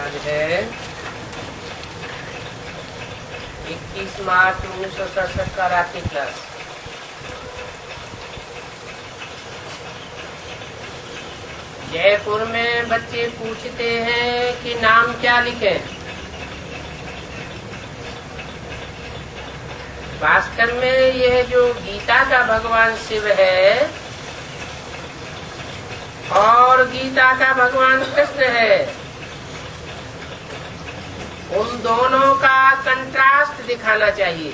आज है 21 मार्च 1967 का रात्रि क्लास। जयपुर में बच्चे पूछते हैं कि नाम क्या लिखें। वास्तव में यह जो गीता का भगवान शिव है और गीता का भगवान कृष्ण है, उन दोनों का कंट्रास्ट दिखाना चाहिए।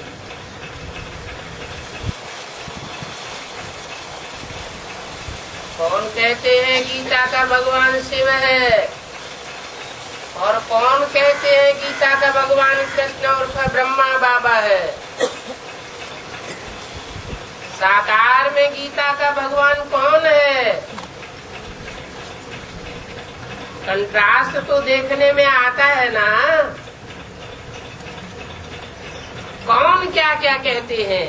कौन कहते हैं गीता का भगवान शिव है और कौन कहते हैं गीता का भगवान कृष्ण उर्फ ब्रह्मा बाबा है। साकार में गीता का भगवान कौन है? कंट्रास्ट तो देखने में आता है ना। कौन क्या क्या कहते हैं।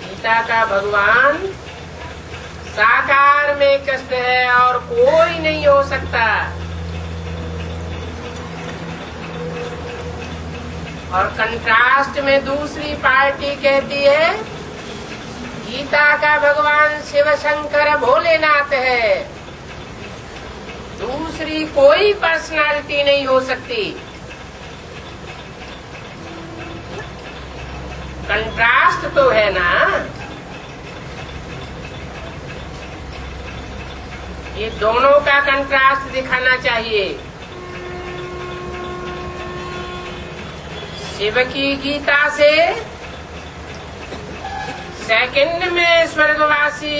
गीता का भगवान साकार में कृष्ण है और कोई नहीं हो सकता। और कंट्रास्ट में दूसरी पार्टी कहती है गीता का भगवान शिव शंकर भोलेनाथ है, दूसरी कोई पर्सनालिटी नहीं हो सकती। कंट्रास्ट तो है ना। ये दोनों का कंट्रास्ट दिखाना चाहिए। शिव की गीता से सेकंड में स्वर्गवासी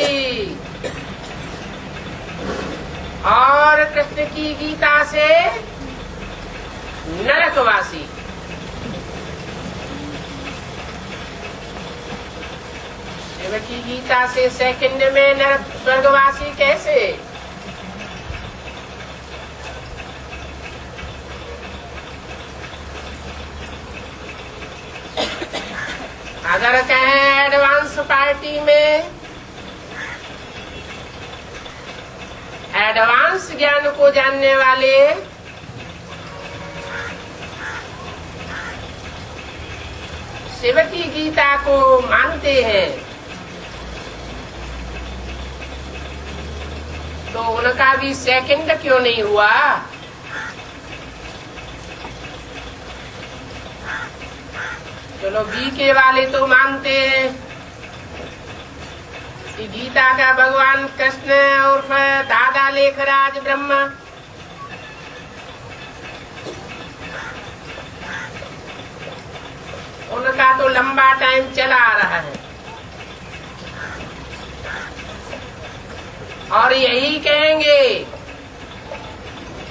और कृष्ण की गीता से नरकवासी। शिव की गीता से सेकंड में नरक स्वर्गवासी कैसे? अगर कहें एडवांस पार्टी में एडवांस ज्ञान को जानने वाले शिव की गीता को मानते हैं, तो उनका भी सेकंड क्यों नहीं हुआ? चलो बीके वाले तो मानते हैं कि गीता का भगवान कृष्ण उर्फ दादा लेखराज ब्रह्मा, उनका तो लंबा टाइम चला आ रहा है। और यही कहेंगे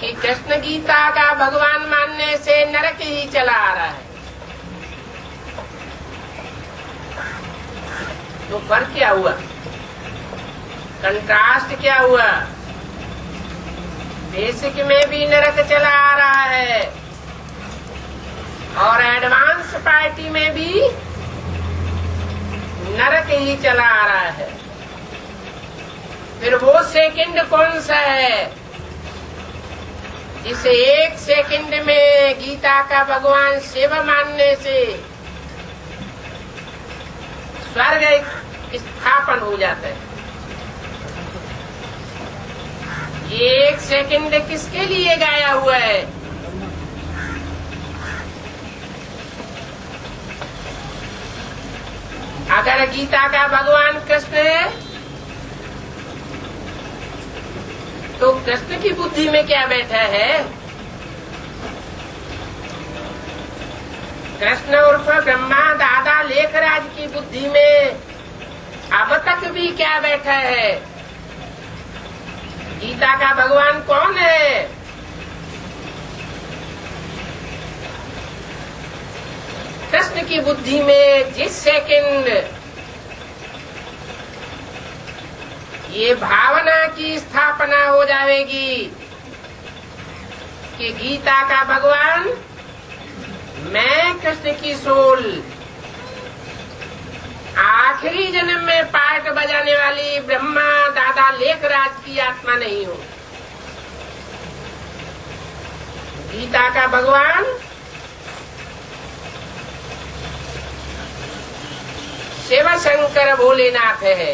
कि कृष्ण गीता का भगवान मानने से नरक ही चला आ रहा है। तो फर्क क्या हुआ? कंट्रास्ट क्या हुआ? बेसिक में भी नरक चला आ रहा है और एडवांस पार्टी में भी नरक ही चला आ रहा है। फिर वो सेकंड कौन सा है? इस एक सेकंड में गीता का भगवान शिव मानने से स्वर्ग स्थापन हो जाता है। ये एक सेकंड किसके लिए गाया हुआ है? अगर गीता का भगवान कृष्ण है तो कृष्ण की बुद्धि में क्या बैठा है? कृष्ण उर्फ ब्रह्मा दादा लेखराज की बुद्धि में अब तक भी क्या बैठा है? गीता का भगवान कौन है? कृष्ण की बुद्धि में जिस सेकंड ये भावना की स्थापना हो जाएगी कि गीता का भगवान मैं कृष्ण की सोल, आखिरी जन्म में पार्ट बजाने वाली ब्रह्मा दादा लेखराज की आत्मा नहीं हूँ। गीता का भगवान शिव शंकर भोलेनाथ है।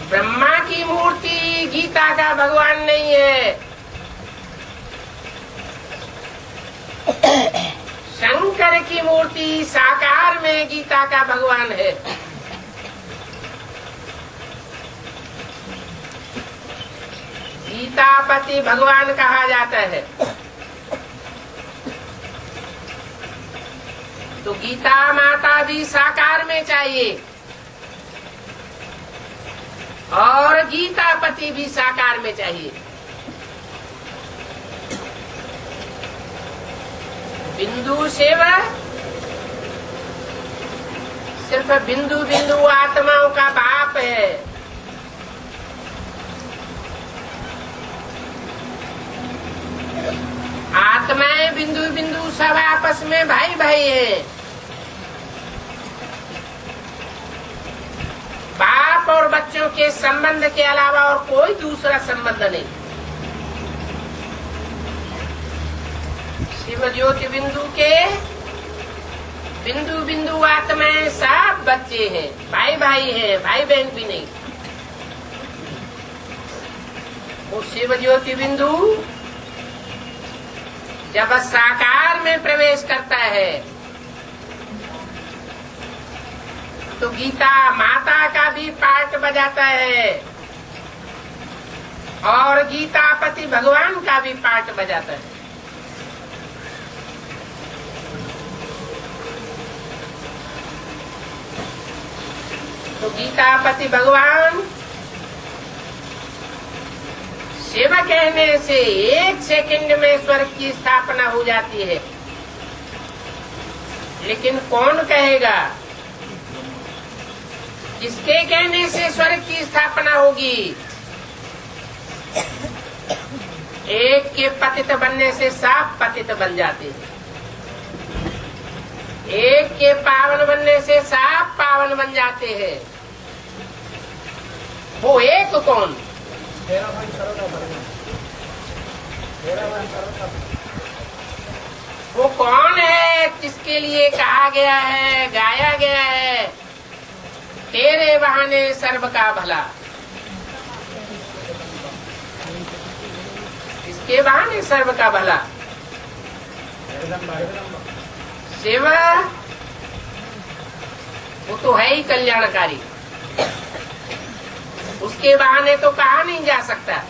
ब्रह्मा की मूर्ति गीता का भगवान नहीं है। शंकर की मूर्ति साकार में गीता का भगवान है। गीतापति भगवान कहा जाता है। तो गीता माता भी साकार में चाहिए और गीतापति भी साकार में चाहिए। बिंदु शिव सिर्फ बिंदु बिंदु आत्माओं का बाप है। आत्माएं बिंदु बिंदु सब आपस में भाई भाई हैं। बाप और बच्चों के संबंध के अलावा और कोई दूसरा संबंध नहीं। शिव ज्योति बिंदु के बिंदु बिंदु आत्माएं सब बच्चे हैं, भाई भाई हैं, भाई बहन भी नहीं। वो शिव ज्योति बिंदु जब साकार में प्रवेश करता है तो गीता माता का भी पार्ट बजाता है और गीतापति भगवान का भी पार्ट बजाता है। तो गीतापति भगवान शिव कहने से 1 सेकंड में स्वर्ग की स्थापना हो जाती है। लेकिन कौन कहेगा किसके कहने से स्वर्ग की स्थापना होगी? एक के पतित बनने से सब पतित बन जाते हैं। एक के पावन बनने से सब पावन बन जाते हैं। वो एक कौन? वो कौन है जिसके लिए कहा गया है, गाया गया है, तेरे बहाने सर्व का भला? इसके बहाने सर्व का भला। शिव वो तो है ही कल्याणकारी, उसके बहाने तो कहा नहीं जा सकता।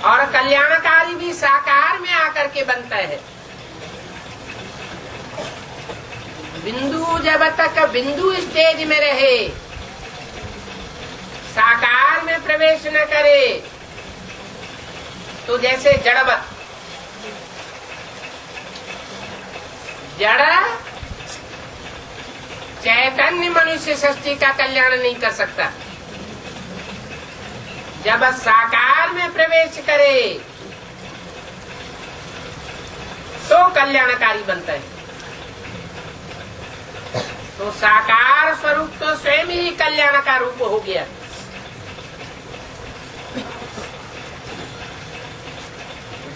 और कल्याणकारी भी साकार में आकर के बनता है। बिंदु जब तक बिंदु स्टेज में रहे, साकार में प्रवेश न करे, तो जैसे जड़वत, जड़ चैतन्य मनुष्य सृष्टि का कल्याण नहीं कर सकता। जब साकार में प्रवेश करे तो कल्याणकारी बनता है। तो साकार स्वरूप तो स्वयं ही कल्याण का रूप हो गया।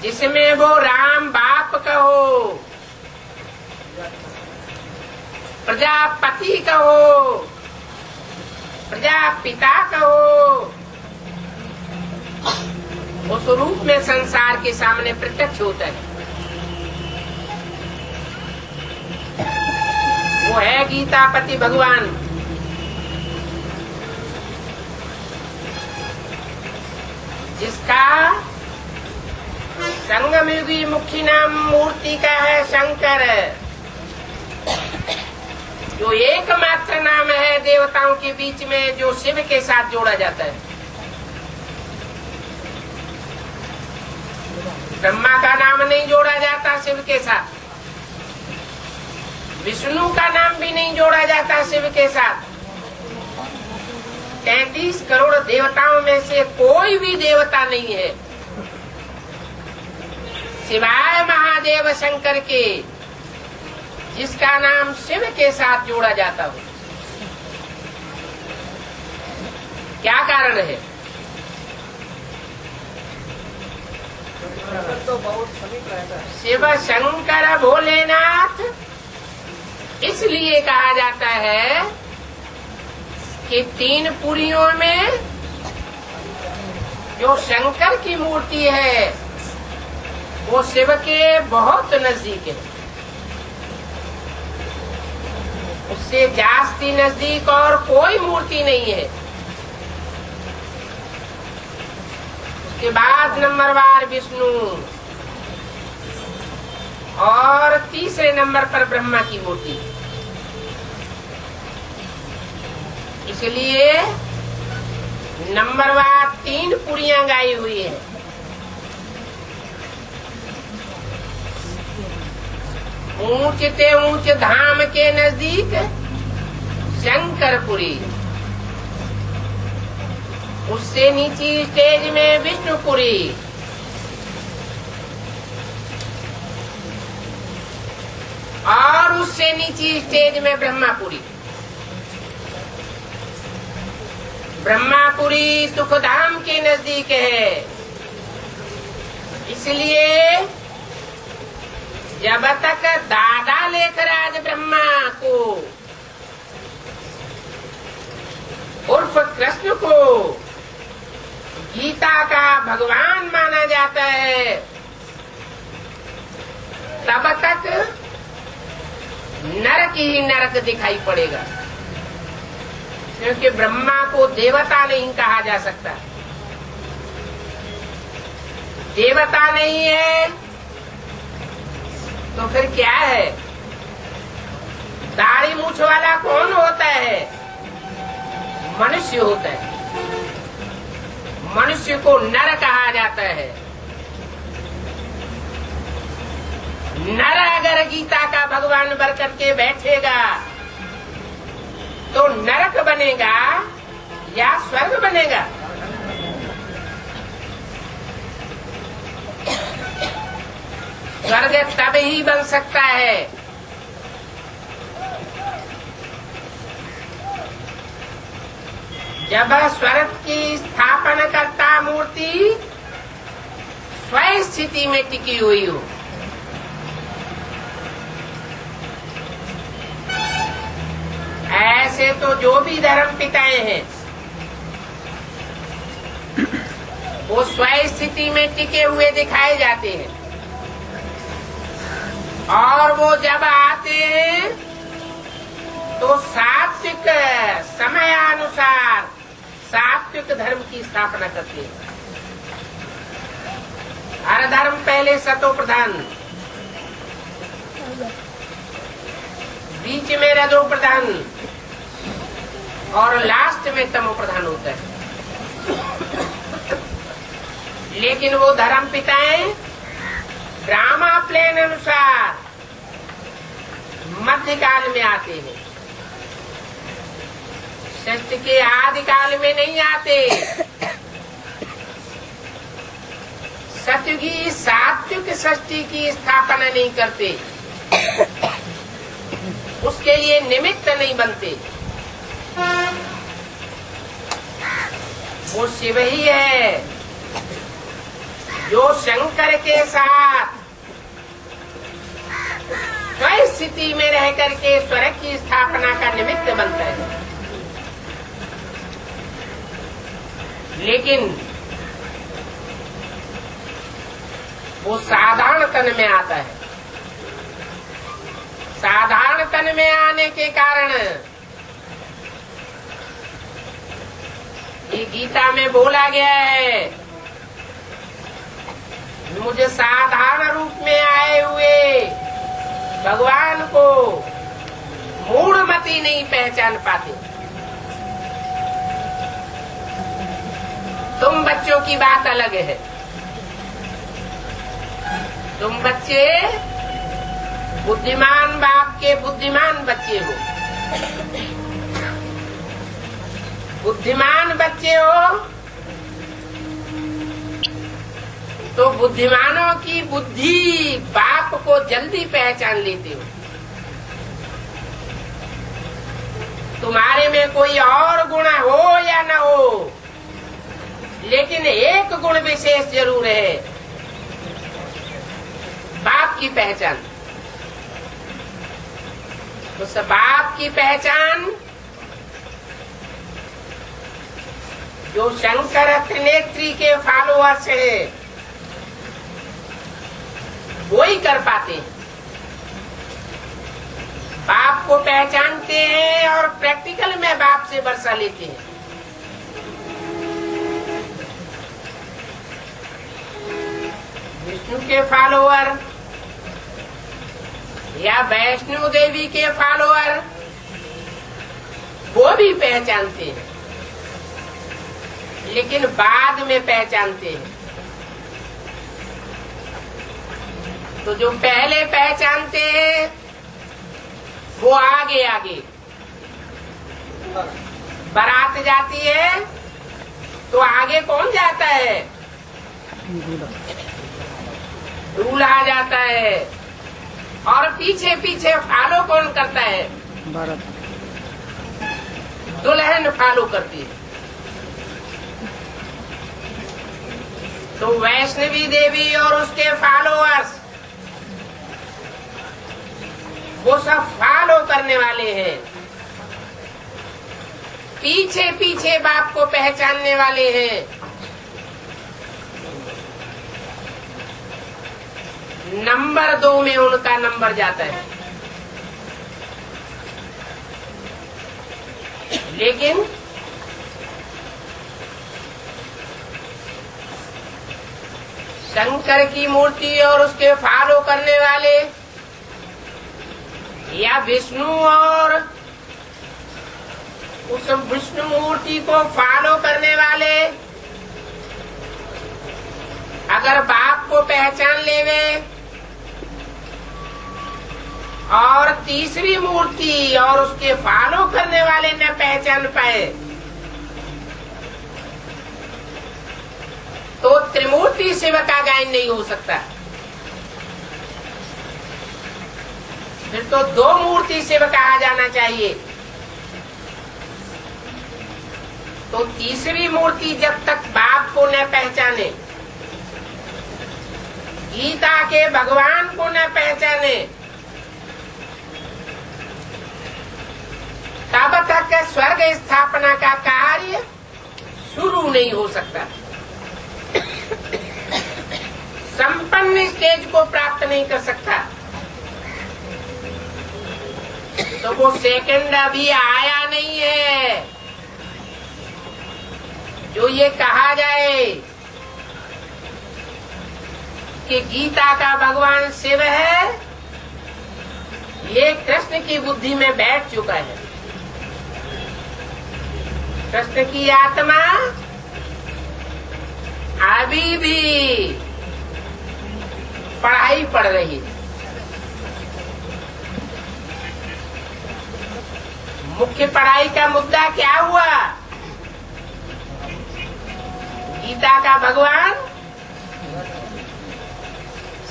जिसमें वो राम बाप कहो, प्रजापति कहो, प्रजापिता कहो, उस रूप में संसार के सामने प्रत्यक्ष होता है। वो है गीतापति भगवान। जिसका संगमयुगी मुख्य नाम मूर्ति का है शंकर, जो एकमात्र नाम है देवताओं के बीच में जो शिव के साथ जोड़ा जाता है। ब्रह्मा का नाम नहीं जोड़ा जाता शिव के साथ, विष्णु का नाम भी नहीं जोड़ा जाता शिव के साथ। 33 करोड़ देवताओं में से कोई भी देवता नहीं है सिवाय महादेव शंकर के, जिसका नाम शिव के साथ जोड़ा जाता हो। क्या कारण है? तो बहुत समीप रहता है। शिव शंकर भोलेनाथ इसलिए कहा जाता है कि 3 पुरियों में जो शंकर की मूर्ति है वो शिव के बहुत नजदीक है। उससे जास्ती नजदीक और कोई मूर्ति नहीं है। उसके बाद नंबरवार विष्णु और तीसरे नंबर पर ब्रह्मा की मूर्ति। इसलिए नंबरवार 3 पुरियां गाई हुई है। ऊंचते ऊंच धाम के नजदीक शंकरपुरी, उससे नीची स्टेज में विष्णुपुरी, और उससे नीची स्टेज में ब्रह्मापुरी। ब्रह्मापुरी सुखधाम के नजदीक है। इसलिए जब तक दादा लेखराज ब्रह्मा को उर्फ कृष्ण को गीता का भगवान माना जाता है, तब तक नरक ही नरक दिखाई पड़ेगा। क्योंकि ब्रह्मा को देवता नहीं कहा जा सकता। देवता नहीं है तो फिर क्या है? दाढ़ी मूछ वाला कौन होता है? मनुष्य होता है। मनुष्य को नर कहा जाता है। नर अगर गीता का भगवान बन करके बैठेगा तो नरक बनेगा या स्वर्ग बनेगा? स्वर्ग तब ही बन सकता है जब स्वर्ग की स्थापना करता मूर्ति स्वयं स्थिति में टिकी हुई हो। ऐसे तो जो भी धर्म पिताएं हैं वो स्वयं स्थिति में टिके हुए दिखाए जाते हैं, और वो जब आते हैं तो सात्विक समयानुसार सात्विक धर्म की स्थापना करते हैं। हर धर्म पहले सतो प्रधान, बीच में रजो प्रधान और लास्ट में तमो प्रधान होता है। लेकिन वो धर्म पिताएं ड्रामा प्लेन अनुसार मध्यकाल में आते हैं, सृष्टि के आदि काल में नहीं आते। सत्युगी सात्विक सृष्टि की स्थापना नहीं करते, उसके लिए निमित्त नहीं बनते। वो शिव ही है जो शंकर के साथ स्वयं स्थिति में रह करके स्वर्ग की स्थापना का निमित्त बनता है। लेकिन वो साधारण तन में आता है। साधारण तन में आने के कारण ये गीता में बोला गया है, मुझे साधारण रूप में आए हुए भगवान को मूढ़मती नहीं पहचान पाते। तुम बच्चों की बात अलग है। तुम बच्चे बुद्धिमान बाप के बुद्धिमान बच्चे हो। बुद्धिमान बच्चे हो तो बुद्धिमानों की बुद्धि बाप को जल्दी पहचान लेते हो। तुम्हारे में कोई और गुण हो या न हो, लेकिन एक गुण विशेष जरूर है बाप की पहचान। उस बाप की पहचान जो शंकर त्रिनेत्री के फॉलोअर्स है वो ही कर पाते हैं। बाप को पहचानते हैं और प्रैक्टिकल में बाप से वर्षा लेते हैं। विष्णु के फॉलोअर या वैष्णो देवी के फॉलोअर वो भी पहचानते हैं, लेकिन बाद में पहचानते हैं। तो जो पहले पहचानते हैं वो आगे आगे बारात जाती है तो आगे कौन जाता है? दूल्हा जाता है। और पीछे पीछे फॉलो कौन करता है? दुल्हन फॉलो करती है। तो वैष्णवी देवी और उसके फॉलोअर्स वो सब फॉलो करने वाले हैं, पीछे पीछे बाप को पहचानने वाले हैं। नंबर 2 में उनका नंबर जाता है। लेकिन शंकर की मूर्ति और उसके फॉलो करने वाले या विष्णु और उस विष्णु मूर्ति को फॉलो करने वाले अगर बाप को पहचान लेवे और तीसरी मूर्ति और उसके फॉलो करने वाले न पहचान पाए तो त्रिमूर्ति शिव का गायन नहीं हो सकता। फिर तो 2 मूर्ति शिव कहा जाना चाहिए। तो तीसरी मूर्ति जब तक बाप को न पहचाने, गीता के भगवान को न पहचाने, तब तक स्वर्ग स्थापना का कार्य शुरू नहीं हो सकता, संपन्न स्टेज को प्राप्त नहीं कर सकता। तो वो सेकंड अभी आया नहीं है जो ये कहा जाए कि गीता का भगवान शिव है, ये कृष्ण की बुद्धि में बैठ चुका है। कृष्ण की आत्मा अभी भी पढ़ाई पढ़ रही है। मुख्य पढ़ाई का मुद्दा क्या हुआ? गीता का भगवान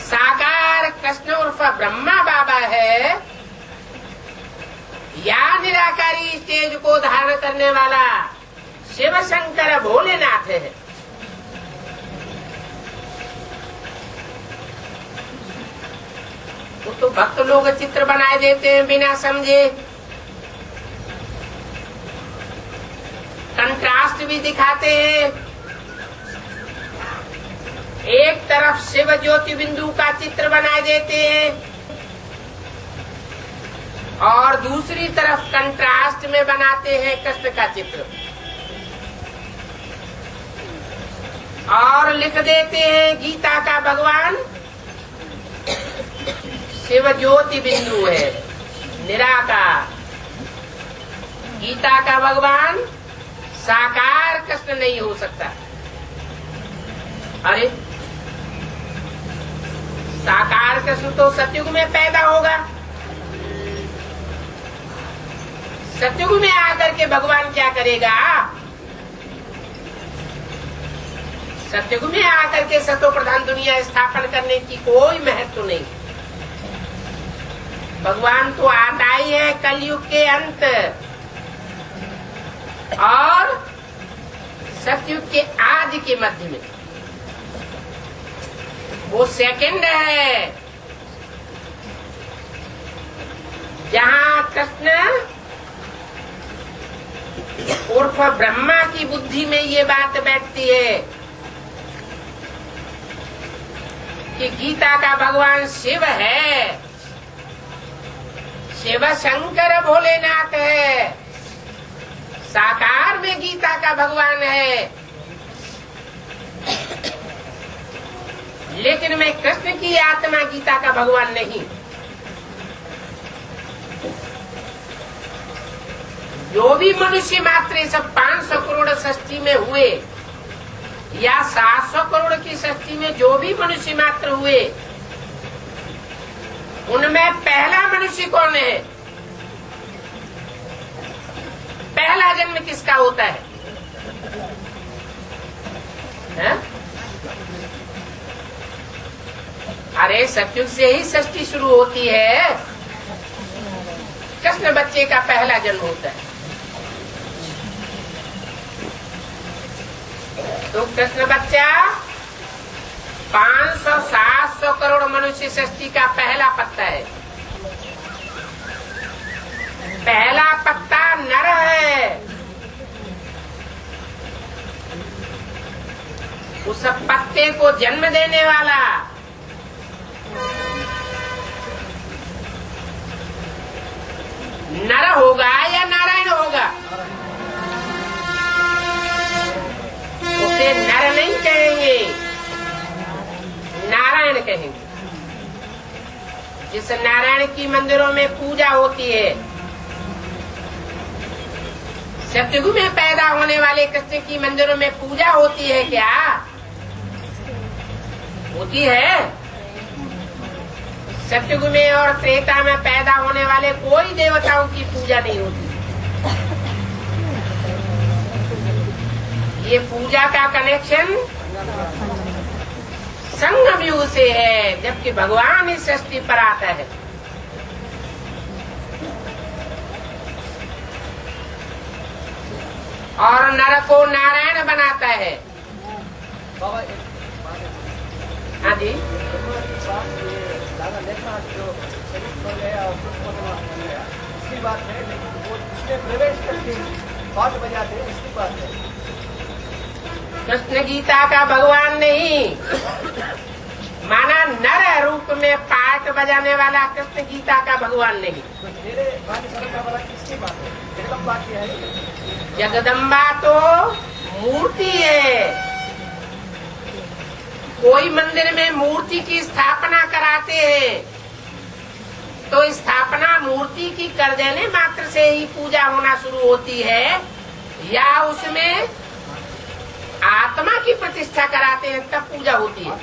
साकार कृष्ण उर्फ ब्रह्मा बाबा है या निराकारी स्टेज को धारण करने वाला शिव शंकर भोलेनाथ है। तो भक्त लोग चित्र बनाए देते हैं बिना समझे, कंट्रास्ट भी दिखाते हैं। एक तरफ शिव ज्योति बिंदु का चित्र बनाए देते हैं और दूसरी तरफ कंट्रास्ट में बनाते हैं कृष्ण का चित्र और लिख देते हैं गीता का भगवान शिव ज्योति बिंदु है, निराकार। गीता का भगवान साकार कृष्ण नहीं हो सकता। अरे साकार कृष्ण तो सतयुग में पैदा होगा। सतयुग में आकर के भगवान क्या करेगा? सतयुग में आकर के सतो प्रधान दुनिया स्थापन करने की कोई महत्व नहीं। भगवान तो आता ही है कलयुग के अंत और सतयुग के आदि के मध्य में। वो सेकंड है कृष्ण उर्फ ब्रह्मा की बुद्धि में ये बात बैठती है कि गीता का भगवान शिव है, शिव शंकर भोलेनाथ है, साकार में गीता का भगवान है। लेकिन मैं कृष्ण की आत्मा गीता का भगवान नहीं। जो भी मनुष्य मात्र सब 500 करोड़ सृष्टि में हुए या 700 करोड़ की सृष्टि में जो भी मनुष्य मात्र हुए, उनमें पहला मनुष्य कौन है? पहला जन्म किसका होता है? अरे सतयुग से ही सृष्टि शुरू होती है। कृष्ण बच्चे का पहला जन्म होता है। तो कृष्ण बच्चा 500-700 करोड़ मनुष्य सृष्टि का पहला पत्ता है। पहला पत्ता नर है। उस पत्ते को जन्म देने वाला नर होगा या नारायण होगा? उसे नर नहीं कहेंगे, नारायण कहेंगे। जिस नारायण की मंदिरों में पूजा होती है, सतयुग में पैदा होने वाले कृष्ण की मंदिरों में पूजा होती है क्या? होती है। सतयुग में और त्रेता में पैदा होने वाले कोई देवताओं की पूजा नहीं होती। ये पूजा का कनेक्शन संगम युग से है, जबकि भगवान इस सृष्टि पर आता है। और नर को नारायण बनाता है। हाँ जी, इसकी बात है, लेकिन वो उसमें प्रवेश करके बात बजाते हैं, इसकी बात है। कृष्ण गीता का भगवान नहीं, माना नर रूप में पाठ बजाने वाला कृष्ण गीता का भगवान नहीं। तो मेरे बात समझने वाला किसकी बात है? जगदम्बा की है। जगदम्बा तो मूर्ति है। कोई मंदिर में मूर्ति की स्थापना कराते हैं तो स्थापना मूर्ति की कर देने मात्र से ही पूजा होना शुरू होती है, या उसमें आत्मा की प्रतिष्ठा कराते हैं तब पूजा होती है।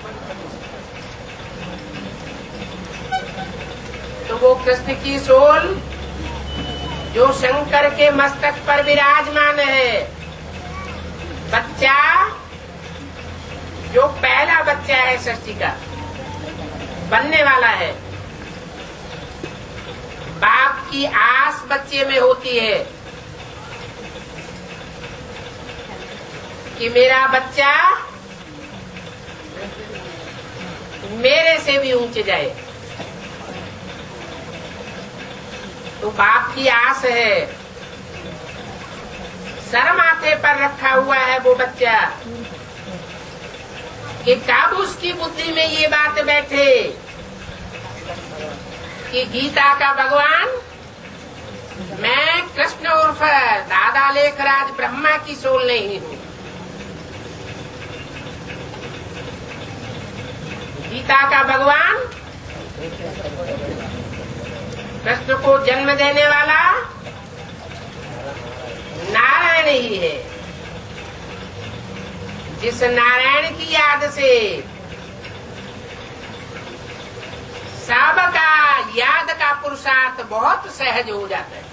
तो वो कृष्ण की सोल जो शंकर के मस्तक पर विराजमान है, बच्चा जो पहला बच्चा है सृष्टि का बनने वाला है, बाप की आस बच्चे में होती है कि मेरा बच्चा मेरे से भी ऊंचे जाए। तो बाप की आस है, सर माथे पर रखा हुआ है वो बच्चा कि कब उसकी बुद्धि में ये बात बैठे कि गीता का भगवान मैं कृष्ण उर्फ दादा लेखराज ब्रह्मा की सोल नहीं हूँ। गीता का भगवान कृष्ण को जन्म देने वाला नारायण ही है। जिस नारायण की याद से सबका याद का पुरुषार्थ बहुत सहज हो जाता है।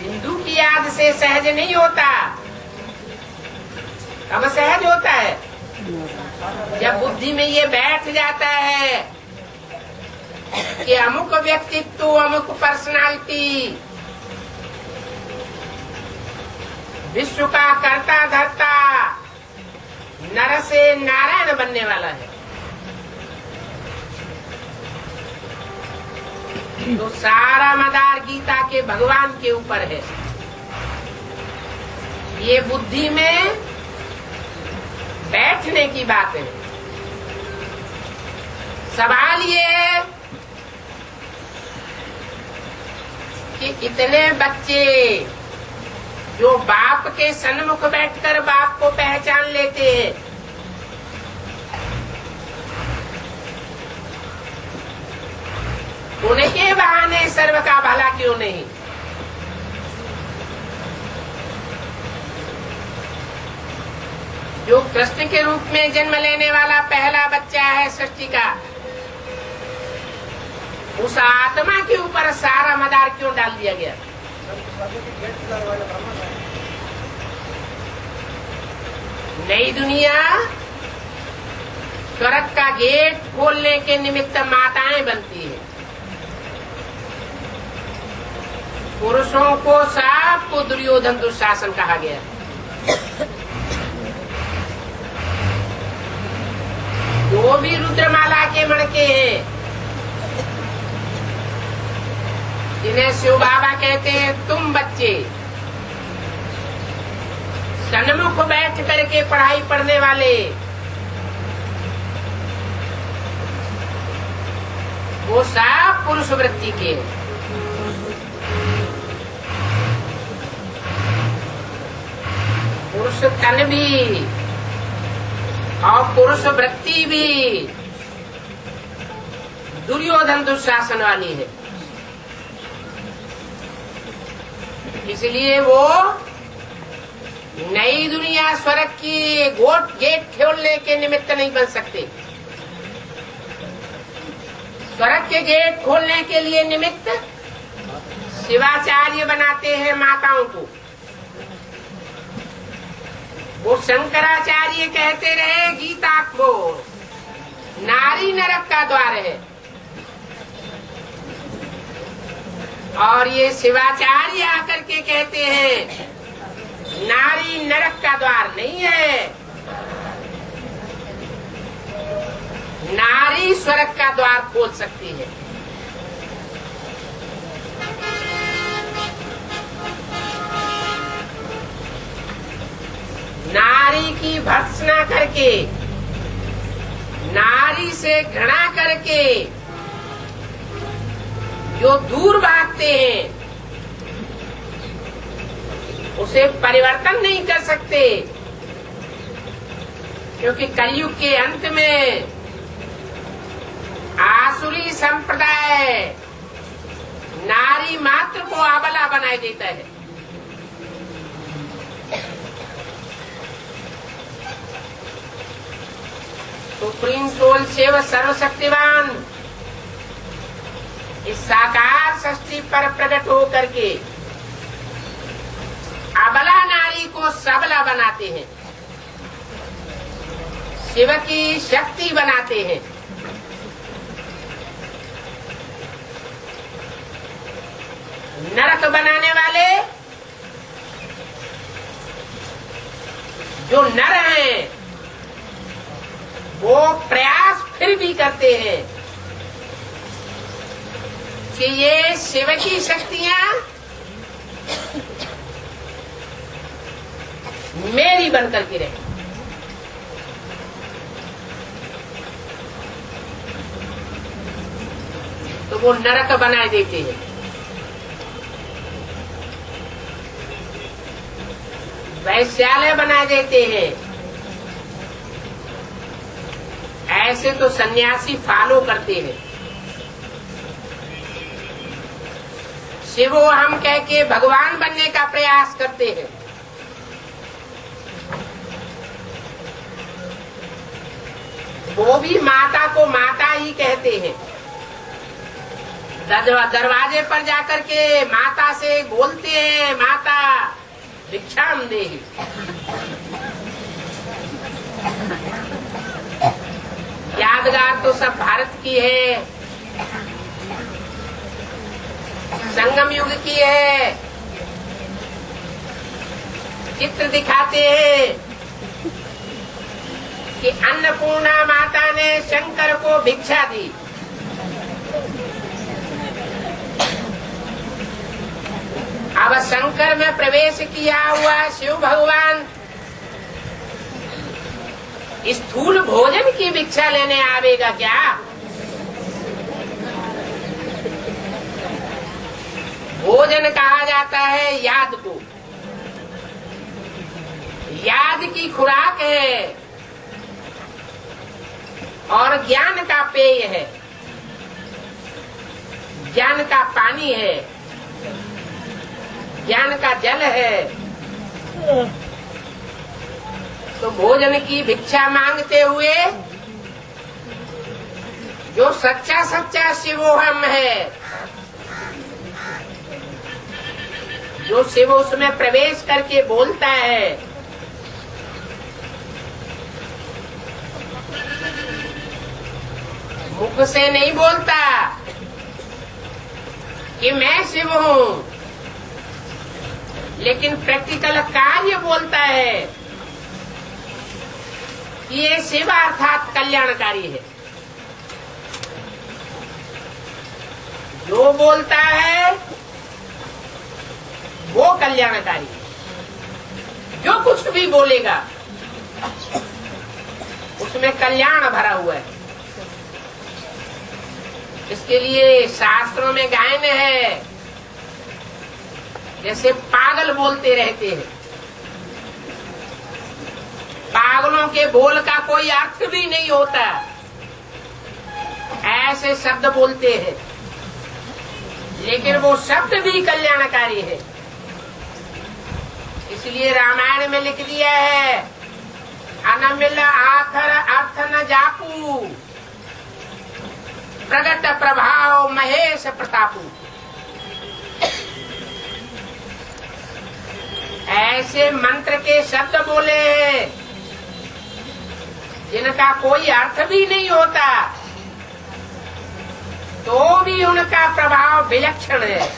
हिंदू की याद से सहज नहीं होता। कब सहज होता है? जब बुद्धि में ये बैठ जाता है कि अमुक व्यक्तित्व, अमुक पर्सनालिटी विश्व का कर्ता धर्ता नर से नारायण बनने वाला है। तो सारा मदार गीता के भगवान के ऊपर है। ये बुद्धि में बैठने की बात है। सवाल ये है कि इतने बच्चे जो बाप के सन्मुख बैठकर बाप को पहचान लेते हैं, उनके बहाने सर्व का भला क्यों नहीं? जो कृष्ण के रूप में जन्म लेने वाला पहला बच्चा है सृष्टि का, उस आत्मा के ऊपर सारा मदार क्यों डाल दिया गया? नई दुनिया स्वर्ग का गेट खोलने के निमित्त माताएं बनती है। पुरुषों को सबको दुर्योधन दुशासन कहा गया। जो भी रुद्रमाला के मणके हैं, जिन्हें शिव बाबा कहते हैं तुम बच्चे, सन्मुख बैठ करके पढ़ाई पढ़ने वाले, वो सब पुरुष वृत्ति के। पुरुष तन भी और पुरुष वृत्ति भी दुर्योधन दुशासन वाली है। इसलिए वो नई दुनिया स्वर्ग की गेट खोलने के निमित्त नहीं बन सकते। स्वर्ग के गेट खोलने के लिए निमित्त शिवाचार्य बनाते हैं माताओं को। वो शंकराचार्य कहते रहे गीता को नारी नरक का द्वार है, और ये शिवाचार्य आकर के कहते हैं नारी नरक का द्वार नहीं है, नारी स्वर्ग का द्वार खोल सकती है। नारी की भर्त्सना करके, नारी से घृणा करके जो दूर भागते हैं, उसे परिवर्तन नहीं कर सकते, क्योंकि कलयुग के अंत में आसुरी संप्रदाय नारी मात्र को अबला बनाए देता है। सुप्रीम सोल शिव सर्वशक्तिवान इस साकार सृष्टि पर प्रकट होकर के अबला नारी को सबला बनाते हैं, शिव की शक्ति बनाते हैं। नरक बनाने वाले जो नर हैं, वो प्रयास फिर भी करते हैं कि ये शिव की शक्तियां मेरी बनकर के रहे। तो वो नरक बनाए देते हैं। वैश्यालय बनाए देते हैं। ऐसे तो सन्यासी फॉलो करते हैं। शिवो हम कह के भगवान बनने का प्रयास करते हैं। वो भी माता को माता ही कहते हैं। दरवाजे पर जाकर के माता से बोलते हैं, माता भिक्षाम देहि। यादगार तो सब भारत की है, संगम युग की है। चित्र दिखाते हैं कि अन्नपूर्णा माता ने शंकर को भिक्षा दी। अब शंकर में प्रवेश किया हुआ शिव भगवान स्थूल भोजन की भिक्षा लेने आवेगा क्या? भोजन कहा जाता है याद को, याद की खुराक है और ज्ञान का पेय है, ज्ञान का पानी है, ज्ञान का जल है। तो भोजन की भिक्षा मांगते हुए जो सच्चा सच्चा शिवोहम है, जो शिव उसमें प्रवेश करके बोलता है, मुख से नहीं बोलता कि मैं शिव हूँ, लेकिन प्रैक्टिकल कार्य बोलता है कि ये शिव अर्थात कल्याणकारी है। जो बोलता है वो कल्याणकारी है। जो कुछ भी बोलेगा उसमें कल्याण भरा हुआ है। इसके लिए शास्त्रों में गायन है, जैसे पागल बोलते रहते हैं, पागलों के बोल का कोई अर्थ भी नहीं होता, ऐसे शब्द बोलते हैं, लेकिन वो शब्द भी कल्याणकारी है। इसलिए रामायण में लिख दिया है, अनमिल आखर अर्थ न जापू, प्रगट प्रभाव महेश प्रतापू। ऐसे मंत्र के शब्द बोले हैं जिनका कोई अर्थ भी नहीं होता, तो भी उनका प्रभाव विलक्षण है।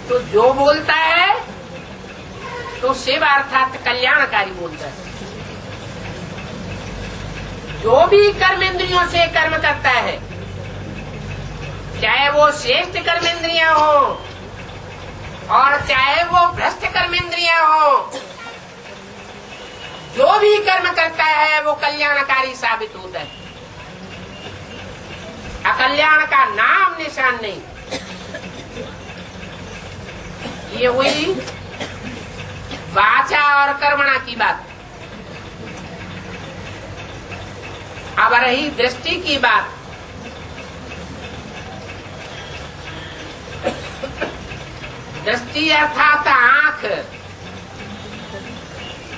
तो जो बोलता है तो शिव अर्थात कल्याणकारी बोलता है। जो भी कर्मेंद्रियों से कर्म करता है, चाहे वो श्रेष्ठ कर्मेंद्रियां हो और चाहे वो भ्रष्ट कर्मेंद्रियां हो, जो भी कर्म करता है वो कल्याणकारी साबित होता है। अकल्याण का नाम निशान नहीं। ये हुई वाचा और कर्मणा की बात। अब रही दृष्टि की बात। दृष्टि अर्थात आंख,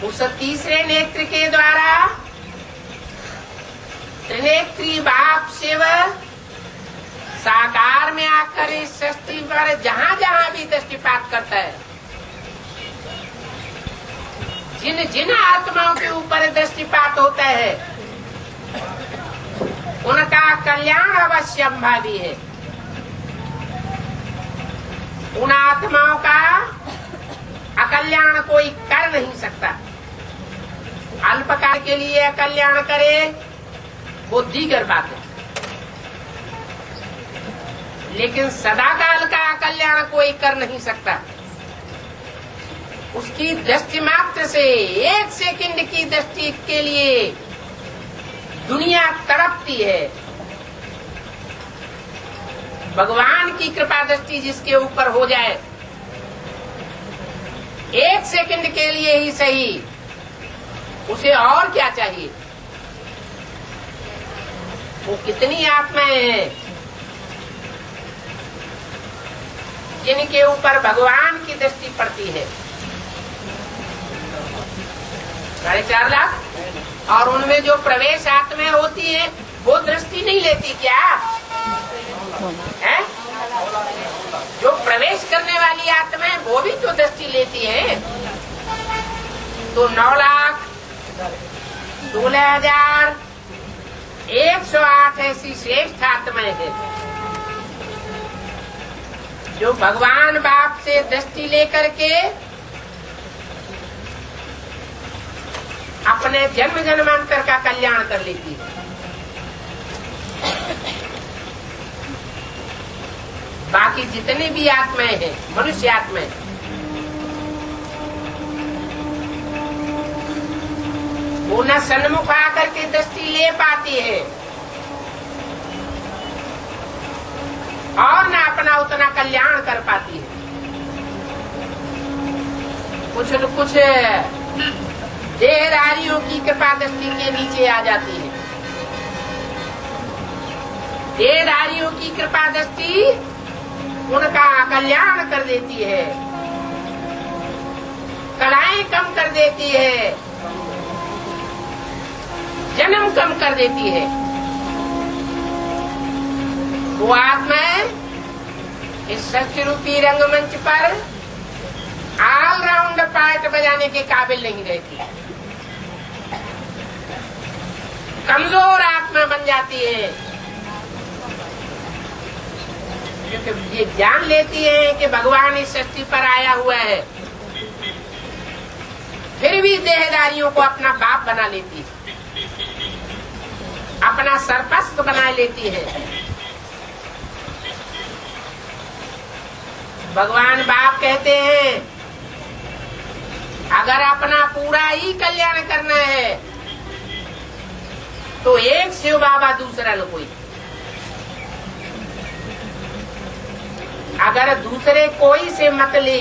उस तीसरे नेत्र के द्वारा त्रिनेत्री बाप शिव साकार में आकर इस सृष्टि पर जहाँ जहाँ भी दृष्टिपात करता है, जिन जिन आत्माओं के ऊपर दृष्टिपात होता है उनका कल्याण अवश्यंभावी है। उन आत्माओं का अकल्याण कोई कर नहीं सकता। अल्पकाल के लिए अकल्याण करे वो दीगर बात है, लेकिन सदाकाल का कल्याण कोई कर नहीं सकता। उसकी दृष्टि मात्र से, एक सेकंड की दृष्टि के लिए दुनिया तड़पती है। भगवान की कृपा दृष्टि जिसके ऊपर हो जाए, एक सेकंड के लिए ही सही, उसे और क्या चाहिए। वो कितनी आत्माएं हैं जिनके ऊपर भगवान की दृष्टि पड़ती है, 4.5 लाख। और उनमें जो प्रवेश आत्माएं होती है वो दृष्टि नहीं लेती क्या है? जो प्रवेश करने वाली आत्माएं वो भी तो दृष्टि लेती है। तो 9 लाख 16,108 ऐसी श्रेष्ठ आत्माएं हैं जो भगवान बाप से दृष्टि लेकर के अपने जन्म जन्मांतर का कल्याण कर लेती है। बाकी बाकी जितनी भी आत्माएं हैं, मनुष्य आत्माएं, वो न सन्मुख आकर के दृष्टि ले पाती है और न अपना उतना कल्याण कर पाती है। कुछ देहधारियों की कृपा दृष्टि के नीचे आ जाती है। देहधारियों की कृपा दृष्टि उनका कल्याण कर देती है, कलाएं कम कर देती है, जन्म कम कर देती है। वो आत्माएं इस सत्य रूपी रंगमंच पर ऑलराउंड पार्ट बजाने के काबिल नहीं रहती, कमजोर आत्मा बन जाती है, क्योंकि ये जान लेती है कि भगवान इस सृष्टि पर आया हुआ है, फिर भी देहधारियों को अपना बाप बना लेती है, अपना सरपस्त बना लेती है। भगवान बाप कहते हैं, अगर अपना पूरा ही कल्याण करना है तो एक शिव बाबा दूसरा न कोई। अगर दूसरे कोई से मत ले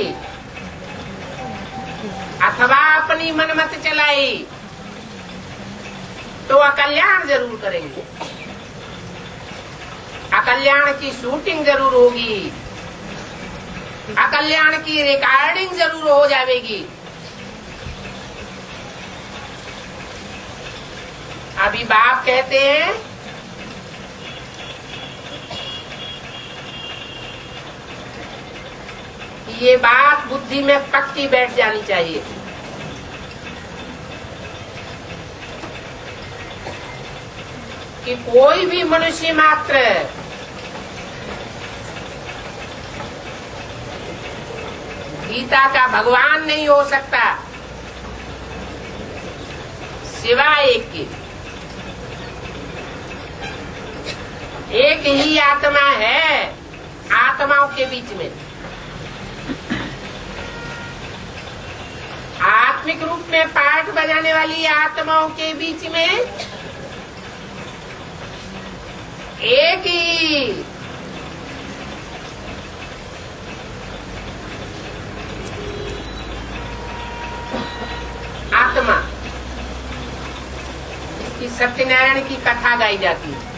अथवा अपनी मनमत चलाई तो अकल्याण जरूर करेंगे, अकल्याण की शूटिंग जरूर होगी, अकल्याण की रिकॉर्डिंग जरूर हो जाएगी। अभी बाप कहते हैं कि ये बात बुद्धि में पक्की बैठ जानी चाहिए कि कोई भी मनुष्य मात्र गीता का भगवान नहीं हो सकता सिवाय एक के। एक ही आत्मा है आत्माओं के बीच में, आत्मिक रूप में पाठ बजाने वाली आत्माओं के बीच में एक ही आत्मा, इसकी सत्यनारायण की कथा गाई जाती है,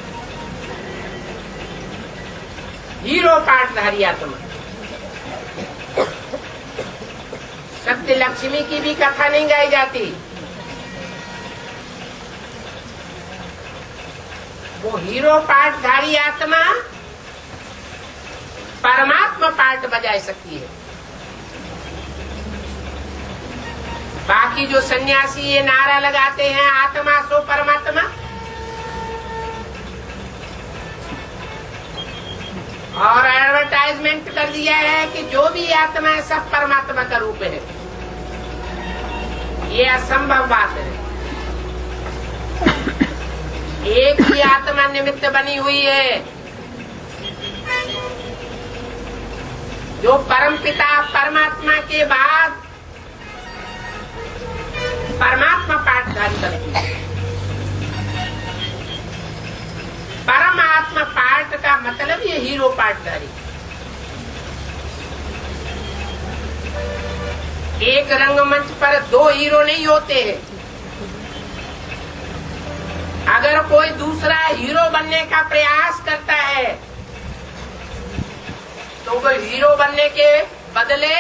हीरो पाठधारी आत्मा। सत्य लक्ष्मी की भी कथा नहीं गाई जाती, वो हीरो पाठधारी आत्मा परमात्मा पाठ बजा सकती है। बाकी जो सन्यासी ये नारा लगाते हैं आत्मा सो परमात्मा, और एडवर्टाइजमेंट कर दिया है कि जो भी आत्मा है सब परमात्मा का रूप है, ये असंभव बात है। एक ही आत्मा निमित्त बनी हुई है, जो परमपिता परमात्मा के बाद परमात्मा पाठधारी बनती है। परमात्मा पाठ का मतलब ये हीरो पाठधारी। एक रंगमंच पर दो हीरो नहीं होते हैं। अगर कोई दूसरा हीरो बनने का प्रयास करता है तो वो हीरो बनने के बदले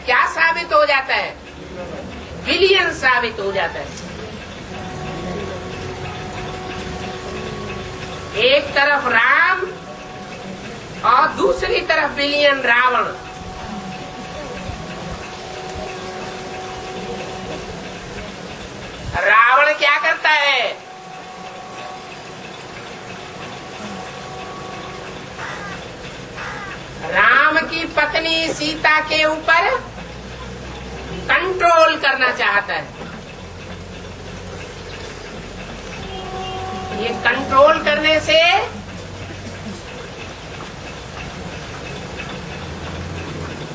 क्या साबित हो जाता है? विलियन साबित हो जाता है। एक तरफ राम और दूसरी तरफ विलियन रावण। रावण क्या करता है? राम की पत्नी सीता के ऊपर कंट्रोल करना चाहता है। ये कंट्रोल करने से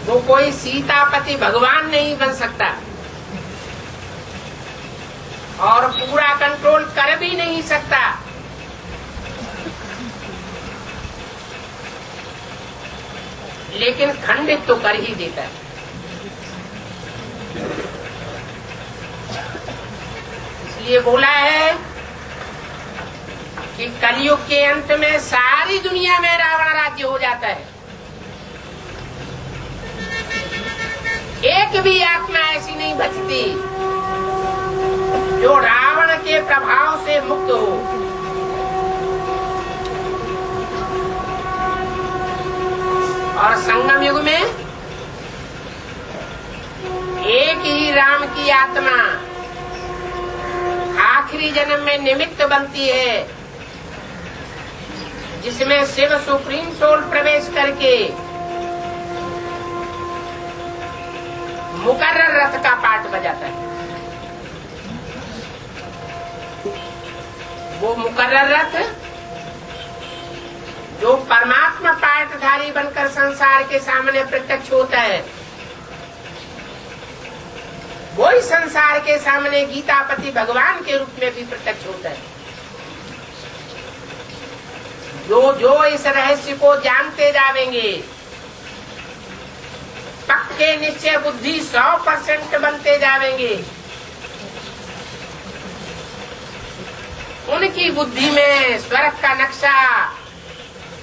वो कोई सीतापति भगवान नहीं बन सकता और पूरा कंट्रोल कर भी नहीं सकता। लेकिन खंडित तो कर ही देता है। इसलिए बोला है कि कलयुग के अंत में सारी दुनिया में रावण राज्य हो जाता है। एक भी आत्मा ऐसी नहीं बचती जो रावण के प्रभाव से मुक्त हो। और संगम युग में एक ही राम की आत्मा आखिरी जन्म में निमित्त बनती है, जिसमें शिव सुप्रीम सोल प्रवेश करके मुकर्रर रथ का पाठ बजाता है। वो मुकर्रर रथ जो परमात्मा पाठधारी बनकर संसार के सामने प्रत्यक्ष होता है, वही संसार के सामने गीतापति भगवान के रूप में भी प्रत्यक्ष होता है। जो इस रहस्य को जानते जावेंगे, पक्के निश्चय बुद्धि 100% बनते जावेंगे, उनकी बुद्धि में स्वर्ग का नक्शा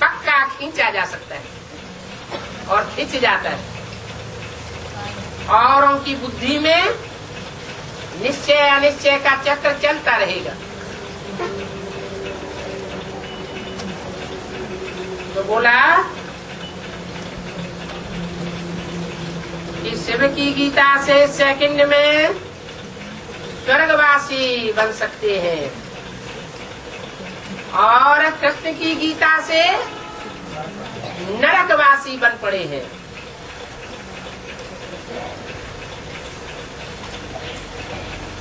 पक्का खींचा जा सकता है और खींच जाता है। और उनकी बुद्धि में निश्चय अनिश्चय का चक्र चलता रहेगा। तो बोला कि शिव की गीता से सेकंड में स्वर्गवासी बन सकते हैं और कृष्ण की गीता से नरकवासी बन पड़े हैं।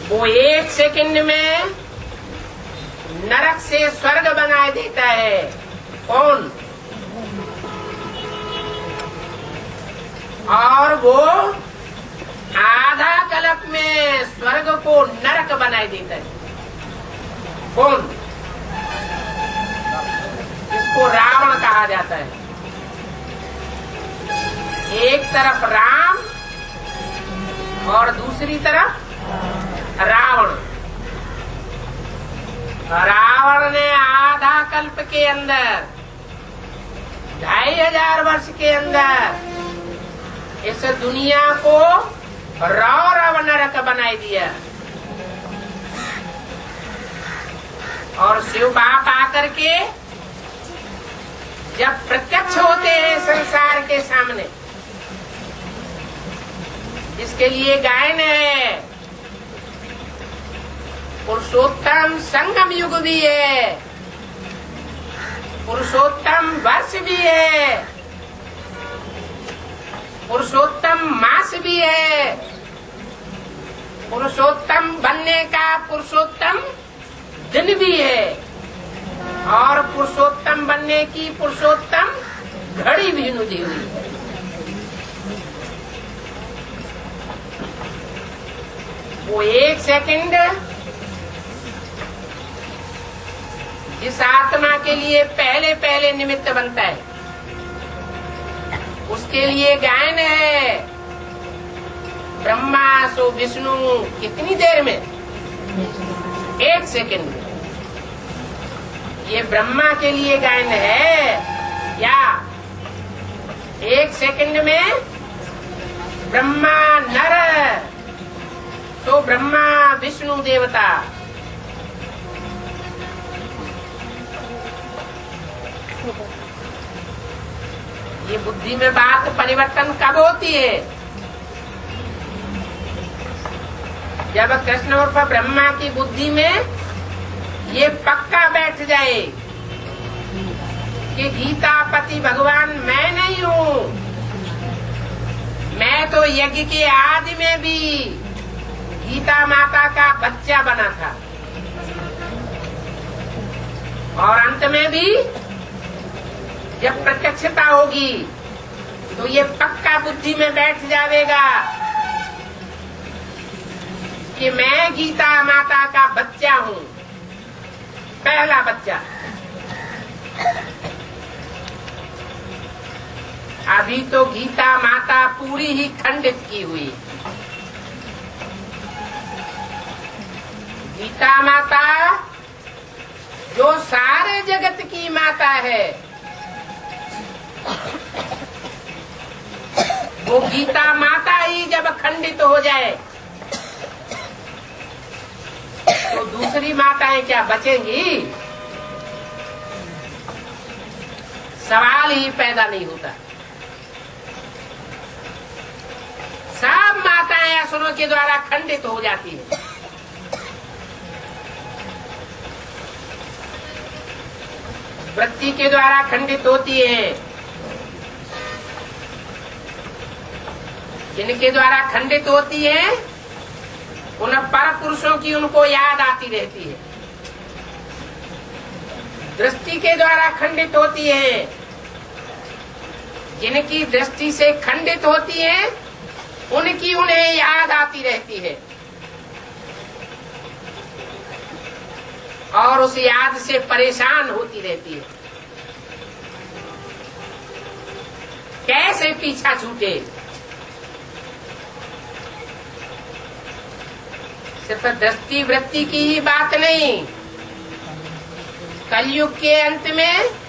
वो एक सेकंड में नरक से स्वर्ग बना देता है। कौन? और वो आधा कल्प में स्वर्ग को नरक बनाए देता है। कौन? इसको रावण कहा जाता है। एक तरफ राम और दूसरी तरफ रावण। रावण ने आधा कल्प के अंदर 2500 वर्ष के अंदर इस दुनिया को रौरव नरक बनाई दिया। और शिव बाप आकर के जब प्रत्यक्ष होते हैं संसार के सामने, जिसके लिए गायन है, पुरुषोत्तम संगम युग भी है, पुरुषोत्तम वर्ष भी है, पुरुषोत्तम मास भी है, पुरुषोत्तम बनने का पुरुषोत्तम दिन भी है और पुरुषोत्तम बनने की पुरुषोत्तम घड़ी भी नुदी हुई है। वो एक सेकंड इस आत्मा के लिए पहले पहले निमित्त बनता है, उसके लिए गायन है। ब्रह्मा सो विष्णु कितनी देर में? एक सेकंड में। ये ब्रह्मा के लिए गायन है या एक सेकंड में ब्रह्मा नर तो ब्रह्मा विष्णु देवता। ये बुद्धि में बात परिवर्तन कब होती है? जब कृष्ण उर्फ ब्रह्मा की बुद्धि में ये पक्का बैठ जाए कि गीतापति भगवान मैं नहीं हूँ, मैं तो यज्ञ के आदि में भी गीता माता का बच्चा बना था और अंत में भी जब प्रत्यक्षता होगी तो ये पक्का बुद्धि में बैठ जाएगा कि मैं गीता माता का बच्चा हूँ, पहला बच्चा। अभी तो गीता माता पूरी ही खंडित की हुई। गीता माता जो सारे जगत की माता है, वो गीता माता ही जब खंडित हो जाए तो दूसरी माताएं क्या बचेंगी? सवाल ही पैदा नहीं होता। सब माताएं असुरों के द्वारा खंडित हो जाती है। वृत्ति के द्वारा खंडित होती है। जिनके द्वारा खंडित होती है उन पर पुरुषों की उनको याद आती रहती है। दृष्टि के द्वारा खंडित होती है। जिनकी दृष्टि से खंडित होती है उनकी उन्हें याद आती रहती है और उस याद से परेशान होती रहती है। कैसे पीछा छूटे? सिर्फ दृष्टि वृत्ति की ही बात नहीं, कलयुग के अंत में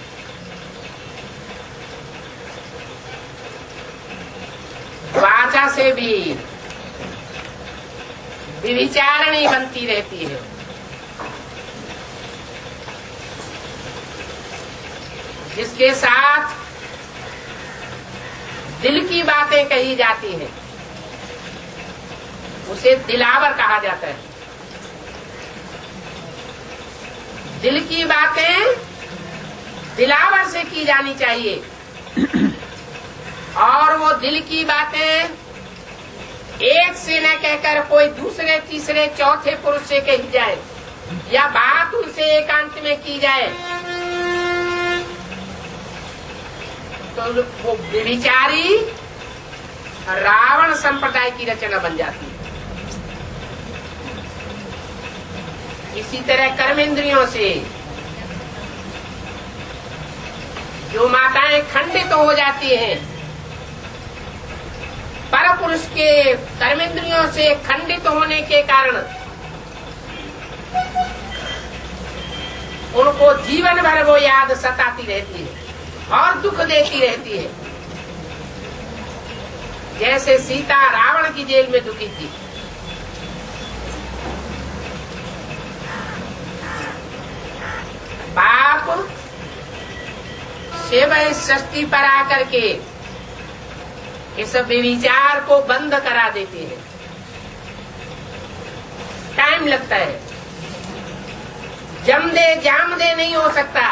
वाचा से भी विचारणी बनती रहती है। जिसके साथ दिल की बातें कही जाती हैं उसे दिलावर कहा जाता है। दिल की बातें दिलावर से की जानी चाहिए और वो दिल की बातें एक से न कहकर कोई दूसरे तीसरे चौथे पुरुष से कही जाए या बात उनसे एकांत में की जाए तो वो व्यभिचारी रावण संप्रदाय की रचना बन जाती है। इसी तरह कर्मेंद्रियों से जो माताएं खंडित हो जाती हैं, पर पुरुष के कर्मेंद्रियों से खंडित होने के कारण उनको जीवन भर वो याद सताती रहती है और दुख देती रहती है। जैसे सीता रावण की जेल में दुखी थी। बाप शिव इस सृष्टि पर आकर के इस विचार को बंद करा देते हैं। टाइम लगता है। जम दे जाम दे नहीं हो सकता।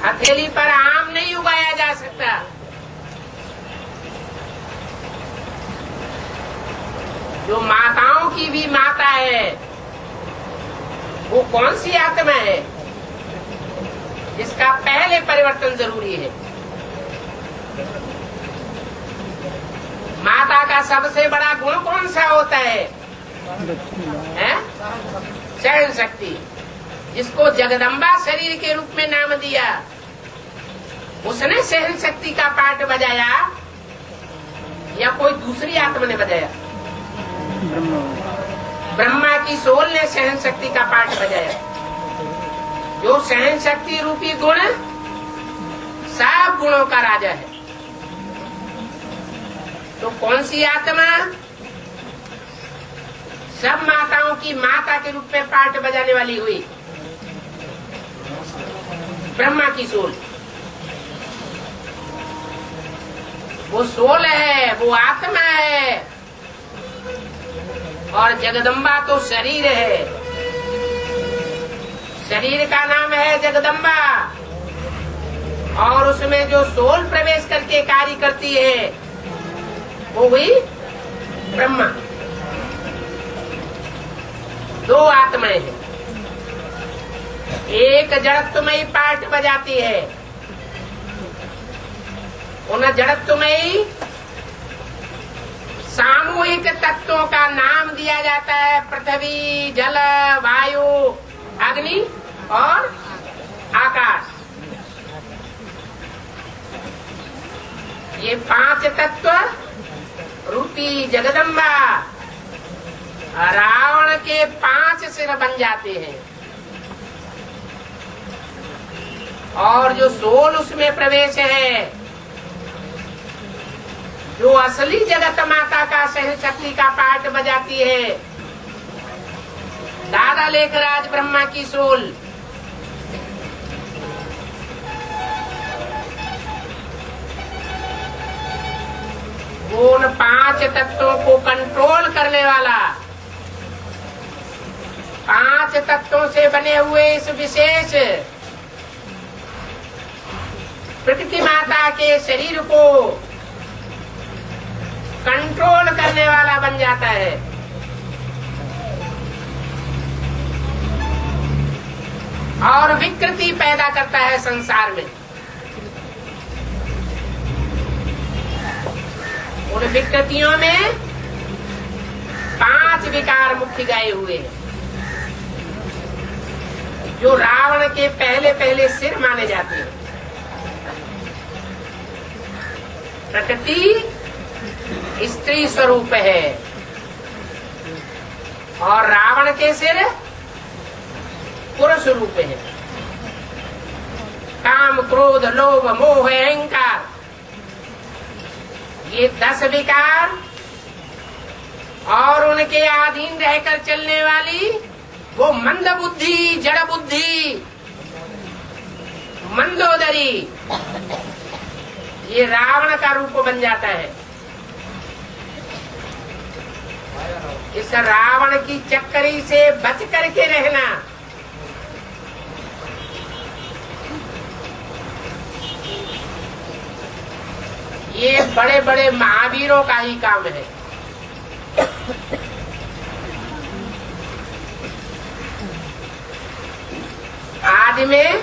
हथेली पर आम नहीं उगाया जा सकता। जो माताओं की भी माता है वो कौन सी आत्मा है जिसका पहले परिवर्तन जरूरी है? माता का सबसे बड़ा गुण कौन सा होता है? सहन शक्ति, जिसको जगदम्बा शरीर के रूप में नाम दिया। उसने सहन शक्ति का पाठ बजाया या कोई दूसरी आत्मा ने बजाया? ब्रह्मा की सोल ने सहन शक्ति का पाठ बजाया। जो सहन शक्ति रूपी गुण सब गुणों का राजा है। तो कौन सी आत्मा सब माताओं की माता के रूप में पाठ बजाने वाली हुई? ब्रह्मा की सोल। वो सोल है, वो आत्मा है और जगदम्बा तो शरीर है। शरीर का नाम है जगदम्बा और उसमें जो सोल प्रवेश करके कार्य करती है वो हुई ब्रह्मा। दो आत्माएं हैं। एक जड़त्वमयी पाठ बजाती है, उन जड़त्वमयी सामूहिक तत्वों का नाम दिया जाता है पृथ्वी, जल, वायु, अग्नि और आकाश। ये 5 तत्व रूपी जगदम्बा रावण के 5 सिर बन जाते हैं और जो सोल उसमें प्रवेश है, जो असली जगत माता का सहन शक्ति का पाठ बजाती है, दादा लेखराज ब्रह्मा की सोल, वो उन 5 तत्वों को कंट्रोल करने वाला, 5 तत्वों से बने हुए इस विशेष प्रकृति माता के शरीर को कंट्रोल करने वाला बन जाता है। और विकृति पैदा करता है संसार में। उन विकृतियों में 5 विकार मुख्य गाये हुए हैं, जो रावण के पहले सिर माने जाते हैं। प्रकृति स्त्री स्वरूप है और रावण के सिर पुरुष रूप है। काम, क्रोध, लोभ, मोह, अहंकार, ये 10 विकार और उनके अधीन रहकर चलने वाली वो मंद बुद्धि, जड़ बुद्धि, मंदोदरी, ये रावण का रूप बन जाता है। इस रावण की चक्करी से बच करके रहना ये बड़े बड़े महावीरों का ही काम है। आदि में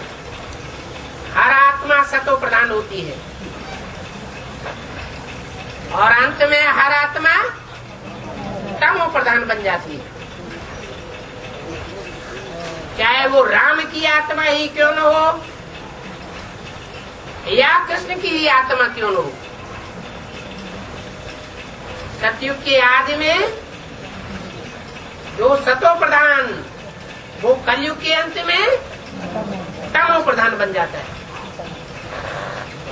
हर आत्मा सतो प्रधान होती है और अंत में हर आत्मा तमो प्रधान बन जाती है। चाहे वो राम की आत्मा ही क्यों न हो या कृष्ण की ही आत्मा क्यों न हो। सतयुग के आदि में जो सतो प्रधान, वो कलयुग के अंत में तमो प्रधान बन जाता है।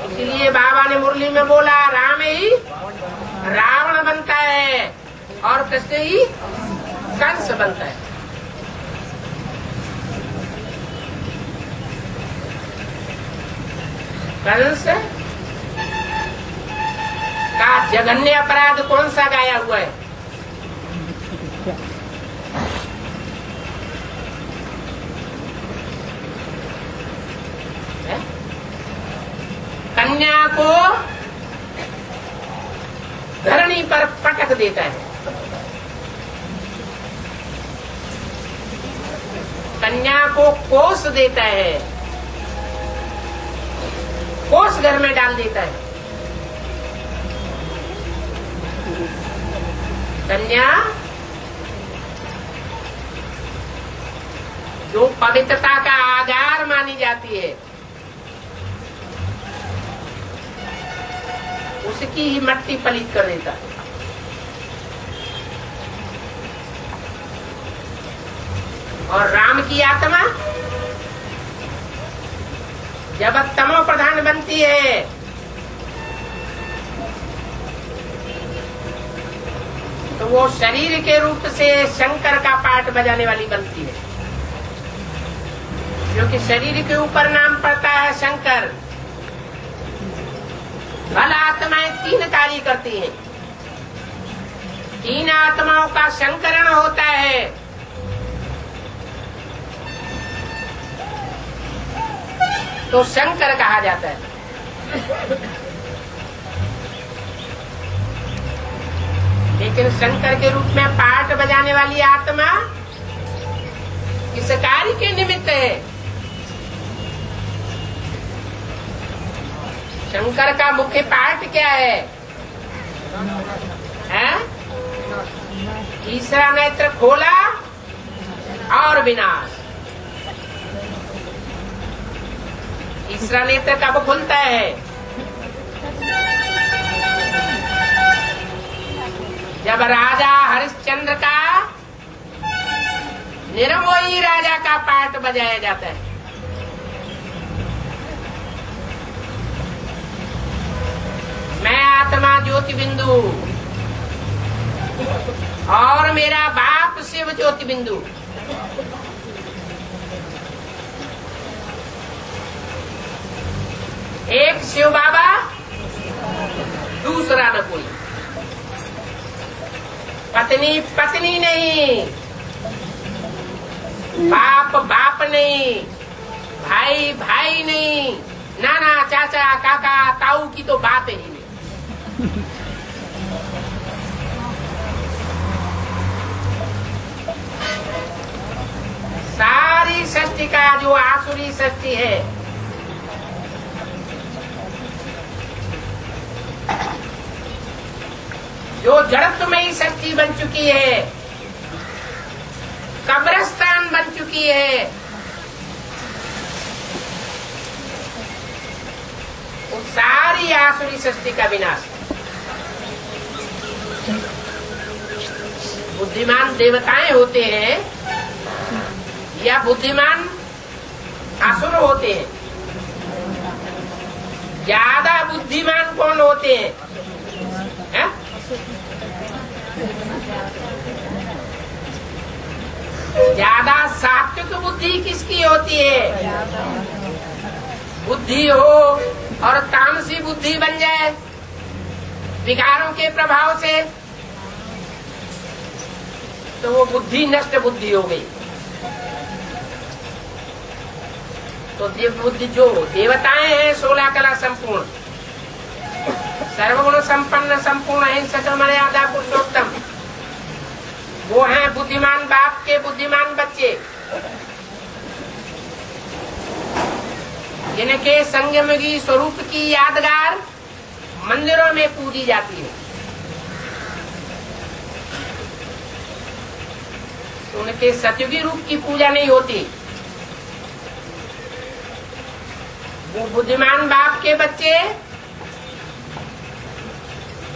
इसलिए बाबा ने मुरली में बोला, राम ही रावण बनता है और कृष्ण ही कंस बनता है। कंस का जघन्य अपराध कौन सा गाया हुआ है? कन्या को धरणी पर पटक देता है, कन्या को कोस देता है, कोस घर में डाल देता है। कन्या जो पवित्रता का आधार मानी जाती है, उसकी ही मट्टी पलित कर देता है। और राम की आत्मा जब तमो प्रधान बनती है तो वो शरीर के रूप से शंकर का पाठ बजाने वाली बनती है, क्योंकि शरीर के ऊपर नाम पड़ता है शंकर। भल आत्माएं 3 कार्य करती हैं, 3 आत्माओं का संकरण होता है। तो शंकर कहा जाता है। लेकिन शंकर के रूप में पाठ बजाने वाली आत्मा किस कार्य के निमित्त है? शंकर का मुख्य पार्ट क्या है? हैं? तीसरा नेत्र खोला और विनाश। तीसरा नेत्र कब खुलता है? जब राजा हरिश्चंद्र का निर्मोही राजा का पार्ट बजाया जाता है। मैं आत्मा ज्योति बिंदु और मेरा बाप शिव ज्योति बिंदु। एक शिव बाबा, दूसरा न कोई। पत्नी पत्नी नहीं, बाप बाप नहीं, भाई भाई नहीं, नाना चाचा काका ताऊ की तो बात ही नहीं। सारी सृष्टि का जो आसुरी सृष्टि है, जो जड़त्वमयी सृष्टि बन चुकी है, कब्रिस्तान बन चुकी है, वो सारी आसुरी सृष्टि का विनाश। बुद्धिमान देवताएं होते हैं या बुद्धिमान असुर होते हैं? ज्यादा बुद्धिमान कौन होते हैं? ज्यादा सात्विक बुद्धि किसकी होती है? बुद्धि हो और तामसी बुद्धि बन जाए विकारों के प्रभाव से, तो वो बुद्धि नष्ट बुद्धि हो गई। तो देव बुद्धि जो देवताएं हैं 16 कला संपूर्ण, सर्वगुण संपन्न, संपूर्ण अहिंसक मर्यादा पुरुषोत्तम, वो हैं बुद्धिमान बाप के बुद्धिमान बच्चे, जिनके संगमगी स्वरूप की यादगार मंदिरों में पूजी जाती है। उनके सतयुगी रूप की पूजा नहीं होती। वो बुद्धिमान बाप के बच्चे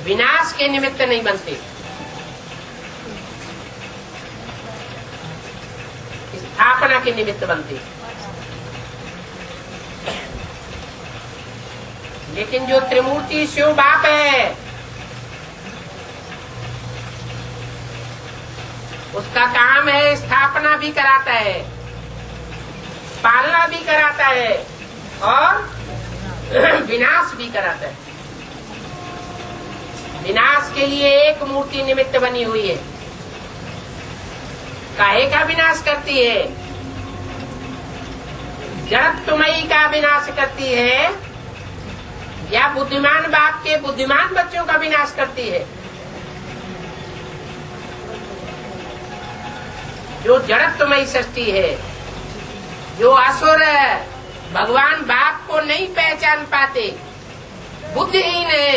विनाश के निमित्त नहीं बनते, स्थापना के निमित्त बनते। लेकिन जो त्रिमूर्ति शिव बाप है, उसका काम है स्थापना भी कराता है, पालना भी कराता है और विनाश भी कराता है। विनाश के लिए एक मूर्ति निमित्त बनी हुई है। काहे का विनाश करती है? जड़त्वमयी का विनाश करती है या बुद्धिमान बाप के बुद्धिमान बच्चों का विनाश करती है? जो जड़त्वमयी सृष्टि है, जो असुर भगवान बाप को नहीं पहचान पाते, बुद्धिहीन है,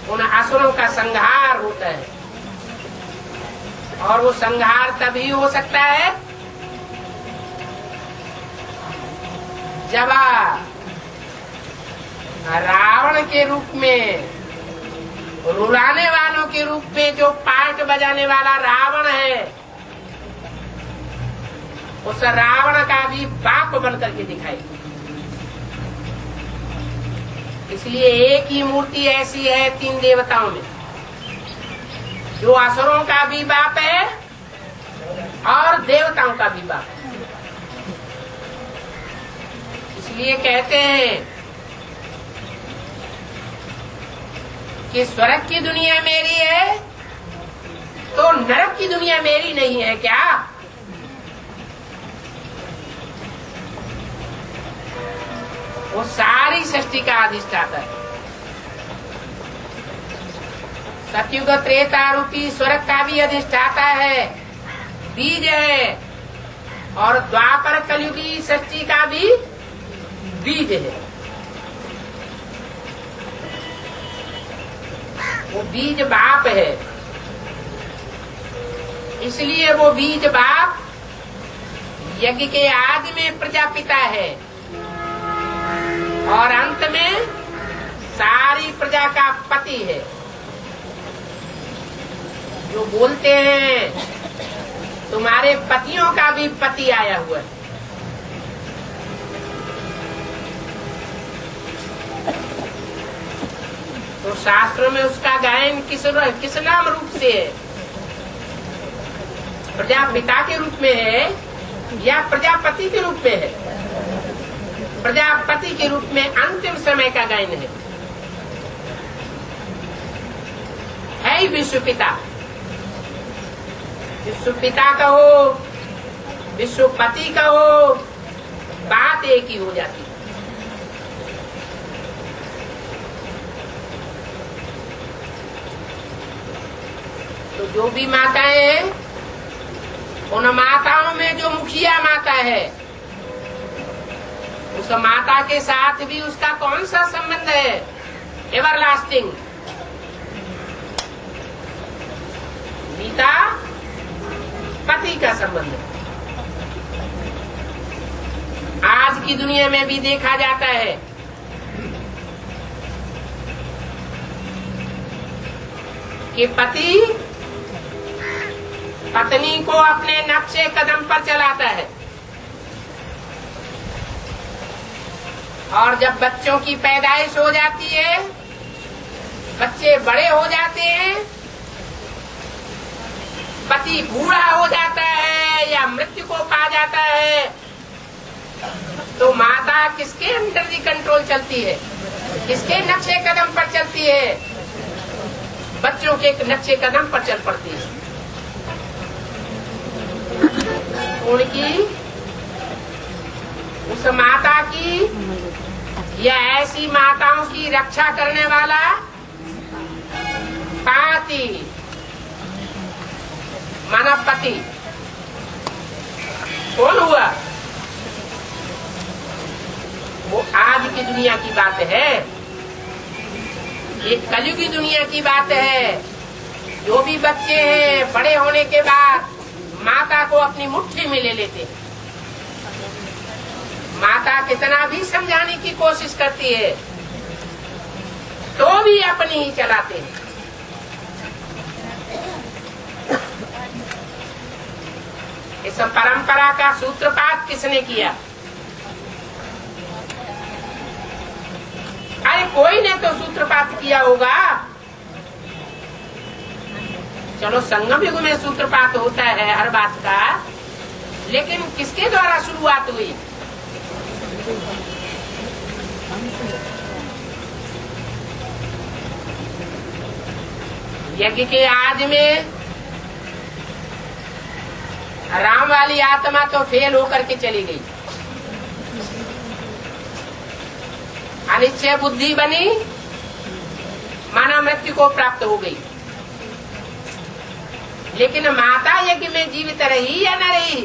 उन असुरों का संहार होता है। और वो संहार तभी हो सकता है जब रावण के रूप में, रुलाने वालों के रूप में जो पार्ट बजाने वाला रावण है, उस रावण का भी बाप बनकर के दिखाई। इसलिए एक ही मूर्ति ऐसी है 3 देवताओं में, जो असुरों का भी बाप है और देवताओं का भी बाप है। इसलिए कहते हैं कि स्वर्ग की दुनिया मेरी है तो नरक की दुनिया मेरी नहीं है क्या? वो सारी सृष्टि का अधिष्ठाता है। सतयुग त्रेता रूपी स्वर्ग का भी अधिष्ठाता है, बीज है, और द्वापर कलयुगी सृष्टि का भी बीज है, वो बीज बाप है। इसलिए वो बीज बाप यज्ञ के आदि में प्रजापिता है और अंत में सारी प्रजा का पति है। जो बोलते हैं तुम्हारे पतियों का भी पति आया हुआ है। तो शास्त्रों में उसका गायन किस नाम रूप से है? प्रजापिता के रूप में है या प्रजापति के रूप में है? प्रजापति के रूप में अंतिम समय का गायन है ही विश्व पिता। विश्व पिता कहो, विश्वपति कहो, बात एक ही हो जाती है। तो जो भी माताएं हैं, उन माताओं में जो मुखिया माता है, उस माता के साथ भी उसका कौन सा संबंध है? एवरलास्टिंग। पिता पति का संबंध है। आज की दुनिया में भी देखा जाता है कि पति पत्नी को अपने नक्शे कदम पर चलाता है और जब बच्चों की पैदाइश हो जाती है, बच्चे बड़े हो जाते हैं, पति बूढ़ा हो जाता है या मृत्यु को पा जाता है, तो माता किसके अंडर दी कंट्रोल चलती है? किसके नक्शे कदम पर चलती है? बच्चों के नक्शे कदम पर चल पड़ती है। उनकी उस माता की या ऐसी माताओं की रक्षा करने वाला पाति मानव पति कौन हुआ? वो आज की दुनिया की बात है, ये कलयुगी दुनिया की बात है। जो भी बच्चे हैं बड़े होने के बाद माता को अपनी मुट्ठी में ले लेते हैं। माता कितना भी समझाने की कोशिश करती है तो भी अपनी ही चलाते हैं। इस परंपरा का सूत्रपात किसने किया? अरे कोई ने तो सूत्रपात किया होगा। चलो संगम युग में सूत्रपात होता है हर बात का, लेकिन किसके द्वारा शुरुआत हुई? यज्ञ के आदि में राम वाली आत्मा तो फेल होकर के चली गई, अनिश्चय बुद्धि बनी, मानव मृत्यु को प्राप्त हो गई। लेकिन माता यज्ञ में जीवित रही या न रही?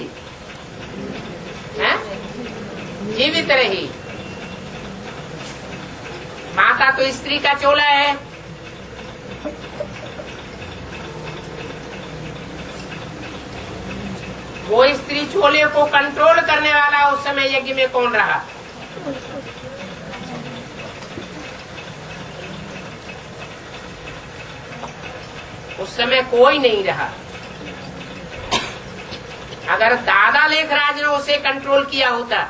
है? जीवित रही। माता तो स्त्री का चोला है। वो स्त्री चोले को कंट्रोल करने वाला उस समय यज्ञ में कौन रहा? उस समय कोई नहीं रहा। अगर दादा लेखराज ने उसे कंट्रोल किया होता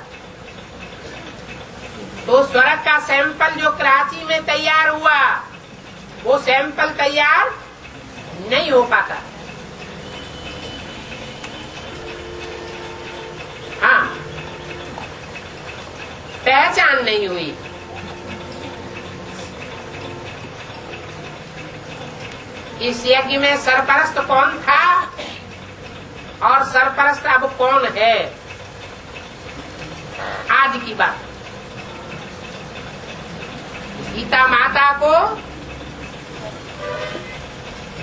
तो स्वर्ग का सैंपल जो कराची में तैयार हुआ वो सैंपल तैयार नहीं हो पाता। हाँ, पहचान नहीं हुई। इस यज्ञ में सरपरस्त कौन था और सरपरस्त अब कौन है? आज की बात। सीता माता को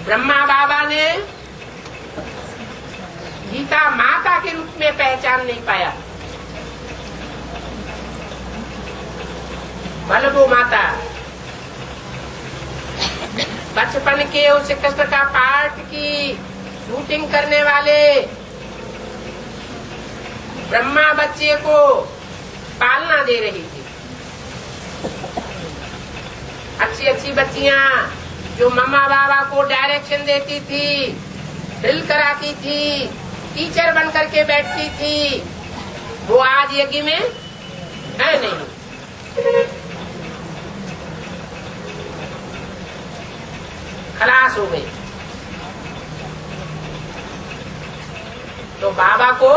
ब्रह्मा बाबा ने सीता माता के रूप में पहचान नहीं पाया। बलबो माता बचपन के उस कृष्ण का पाठ की शूटिंग करने वाले ब्रह्मा बच्चे को पालना दे रही थी। अच्छी अच्छी बच्चियां जो मम्मा बाबा को डायरेक्शन देती थी, ड्रिल कराती थी, टीचर बन करके बैठती थी, वो आज यज्ञ में है नहीं। खलास हो गई। तो बाबा को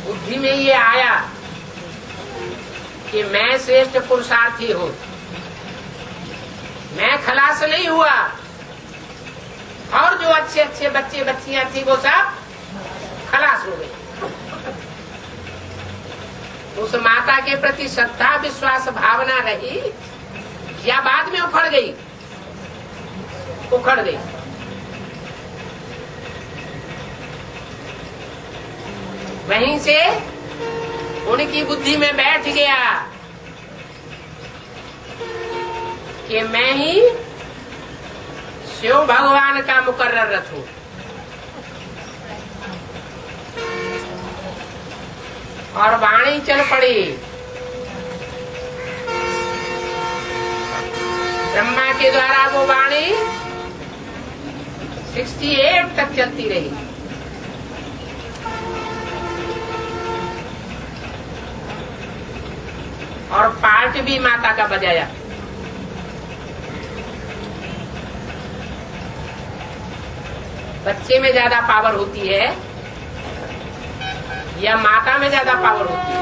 बुद्धि में ये आया कि मैं श्रेष्ठ पुरुषार्थी हूँ, मैं खलास नहीं हुआ, और जो अच्छे अच्छे बच्चे बच्चियां थी वो सब खलास हो गई। उस माता के प्रति श्रद्धा विश्वास भावना रही या बाद में उखड़ गई? उखड़ गई। वहीं से उनकी बुद्धि में बैठ गया कि मैं ही शिव भगवान का मुकर्रर रथ हूं। और वाणी चल पड़ी। ब्रह्मा के द्वारा वो वाणी 68 तक चलती रही। और पार्ट भी माता का बजाया। बच्चे में ज्यादा पावर होती है या माता में ज्यादा पावर होती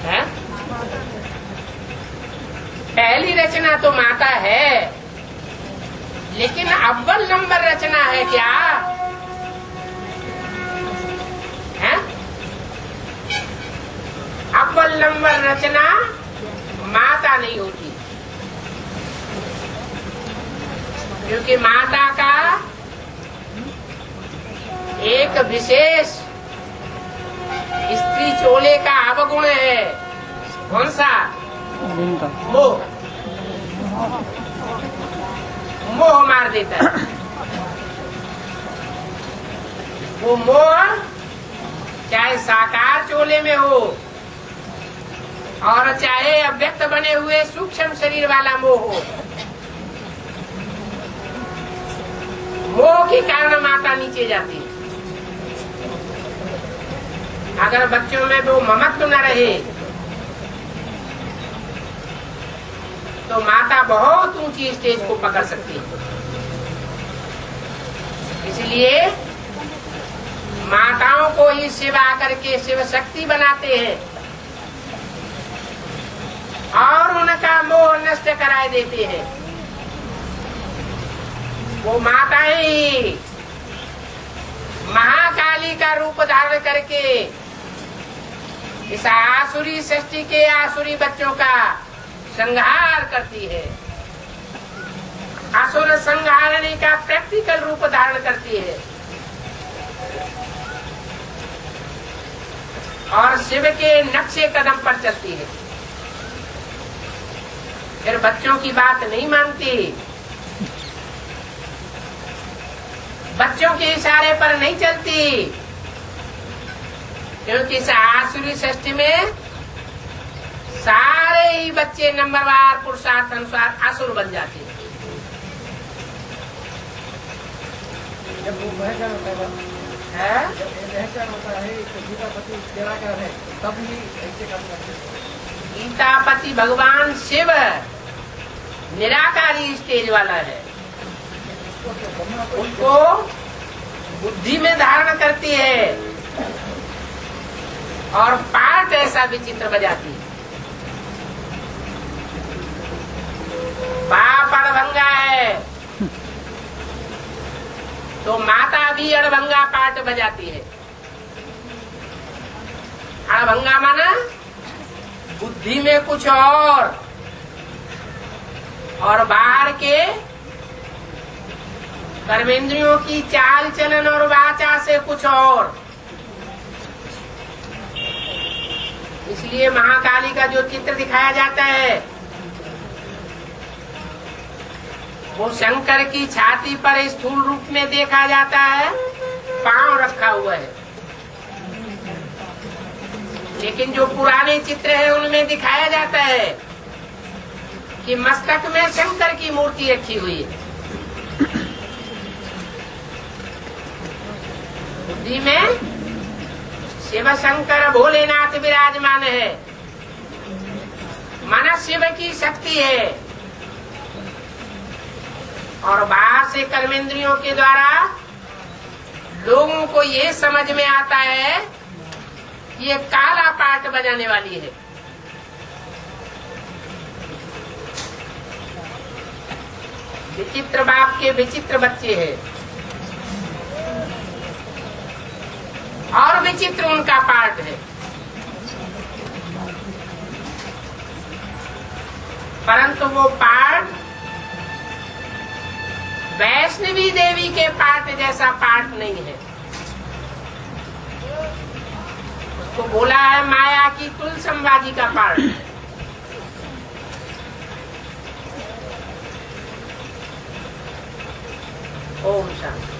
है? पहली रचना तो माता है, लेकिन अव्वल नंबर रचना है क्या है? अव्वल नंबर रचना माता नहीं होती, क्योंकि माता का एक विशेष स्त्री चोले का अवगुण है। कौन सा? मोह। मोह मार देता है। वो मोह चाहे साकार चोले में हो और चाहे अव्यक्त बने हुए सूक्ष्म शरीर वाला मोह हो, मोह के कारण माता नीचे जाती है। अगर बच्चों में वो ममत्व न रहे तो माता बहुत ऊंची स्टेज को पकड़ सकती है। इसलिए माताओं को ही शिव आकर के शिव शक्ति बनाते हैं और उनका मोह नष्ट कराए देते हैं। वो माताएं ही महाकाली का रूप धारण करके इस आसुरी सृष्टि के आसुरी बच्चों का संहार करती है। असुर संहारणी का प्रैक्टिकल रूप धारण करती है और शिव के नक्शे कदम पर चलती है। फिर बच्चों की बात नहीं मानती, बच्चों के इशारे पर नहीं चलती, क्योंकि इस आसुरी सृष्टि में सारे ही बच्चे नंबरवार पुरुषार्थ अनुसार असुर बन जाते हैं। जब वो भयंकर होता है, जब भयंकर होता है तो गीतापति निराकार है, तब ही ऐसे काम करते हैं। गीतापति भगवान शिव निराकारी स्टेज वाला है, उसको बुद्धि में धारण करती है और पाठ ऐसा विचित्र बजाती है। बाप अड़भंगा है तो माता भी अड़भंगा पाठ बजाती है। अड़भंगा माना बुद्धि में कुछ और बाहर के कर्मेंद्रियों की चाल चलन और वाचा से कुछ और। इसलिए महाकाली का जो चित्र दिखाया जाता है वो शंकर की छाती पर स्थूल रूप में देखा जाता है, पांव रखा हुआ है। लेकिन जो पुराने चित्र है उनमें दिखाया जाता है कि मस्तक में शंकर की मूर्ति रखी हुई है, बुद्धि में शिव शंकर भोलेनाथ विराजमान है। मन शिव की शक्ति है और बाहर से कर्मेंद्रियों के द्वारा लोगों को ये समझ में आता है कि ये काला पाट बजाने वाली है। विचित्र बाप के विचित्र बच्चे हैं और विचित्र उनका पाठ है। परंतु वो पाठ वैष्णवी देवी के पाठ जैसा पाठ नहीं है। उसको बोला है माया की कुल संवादी का पाठ। ओम शांति।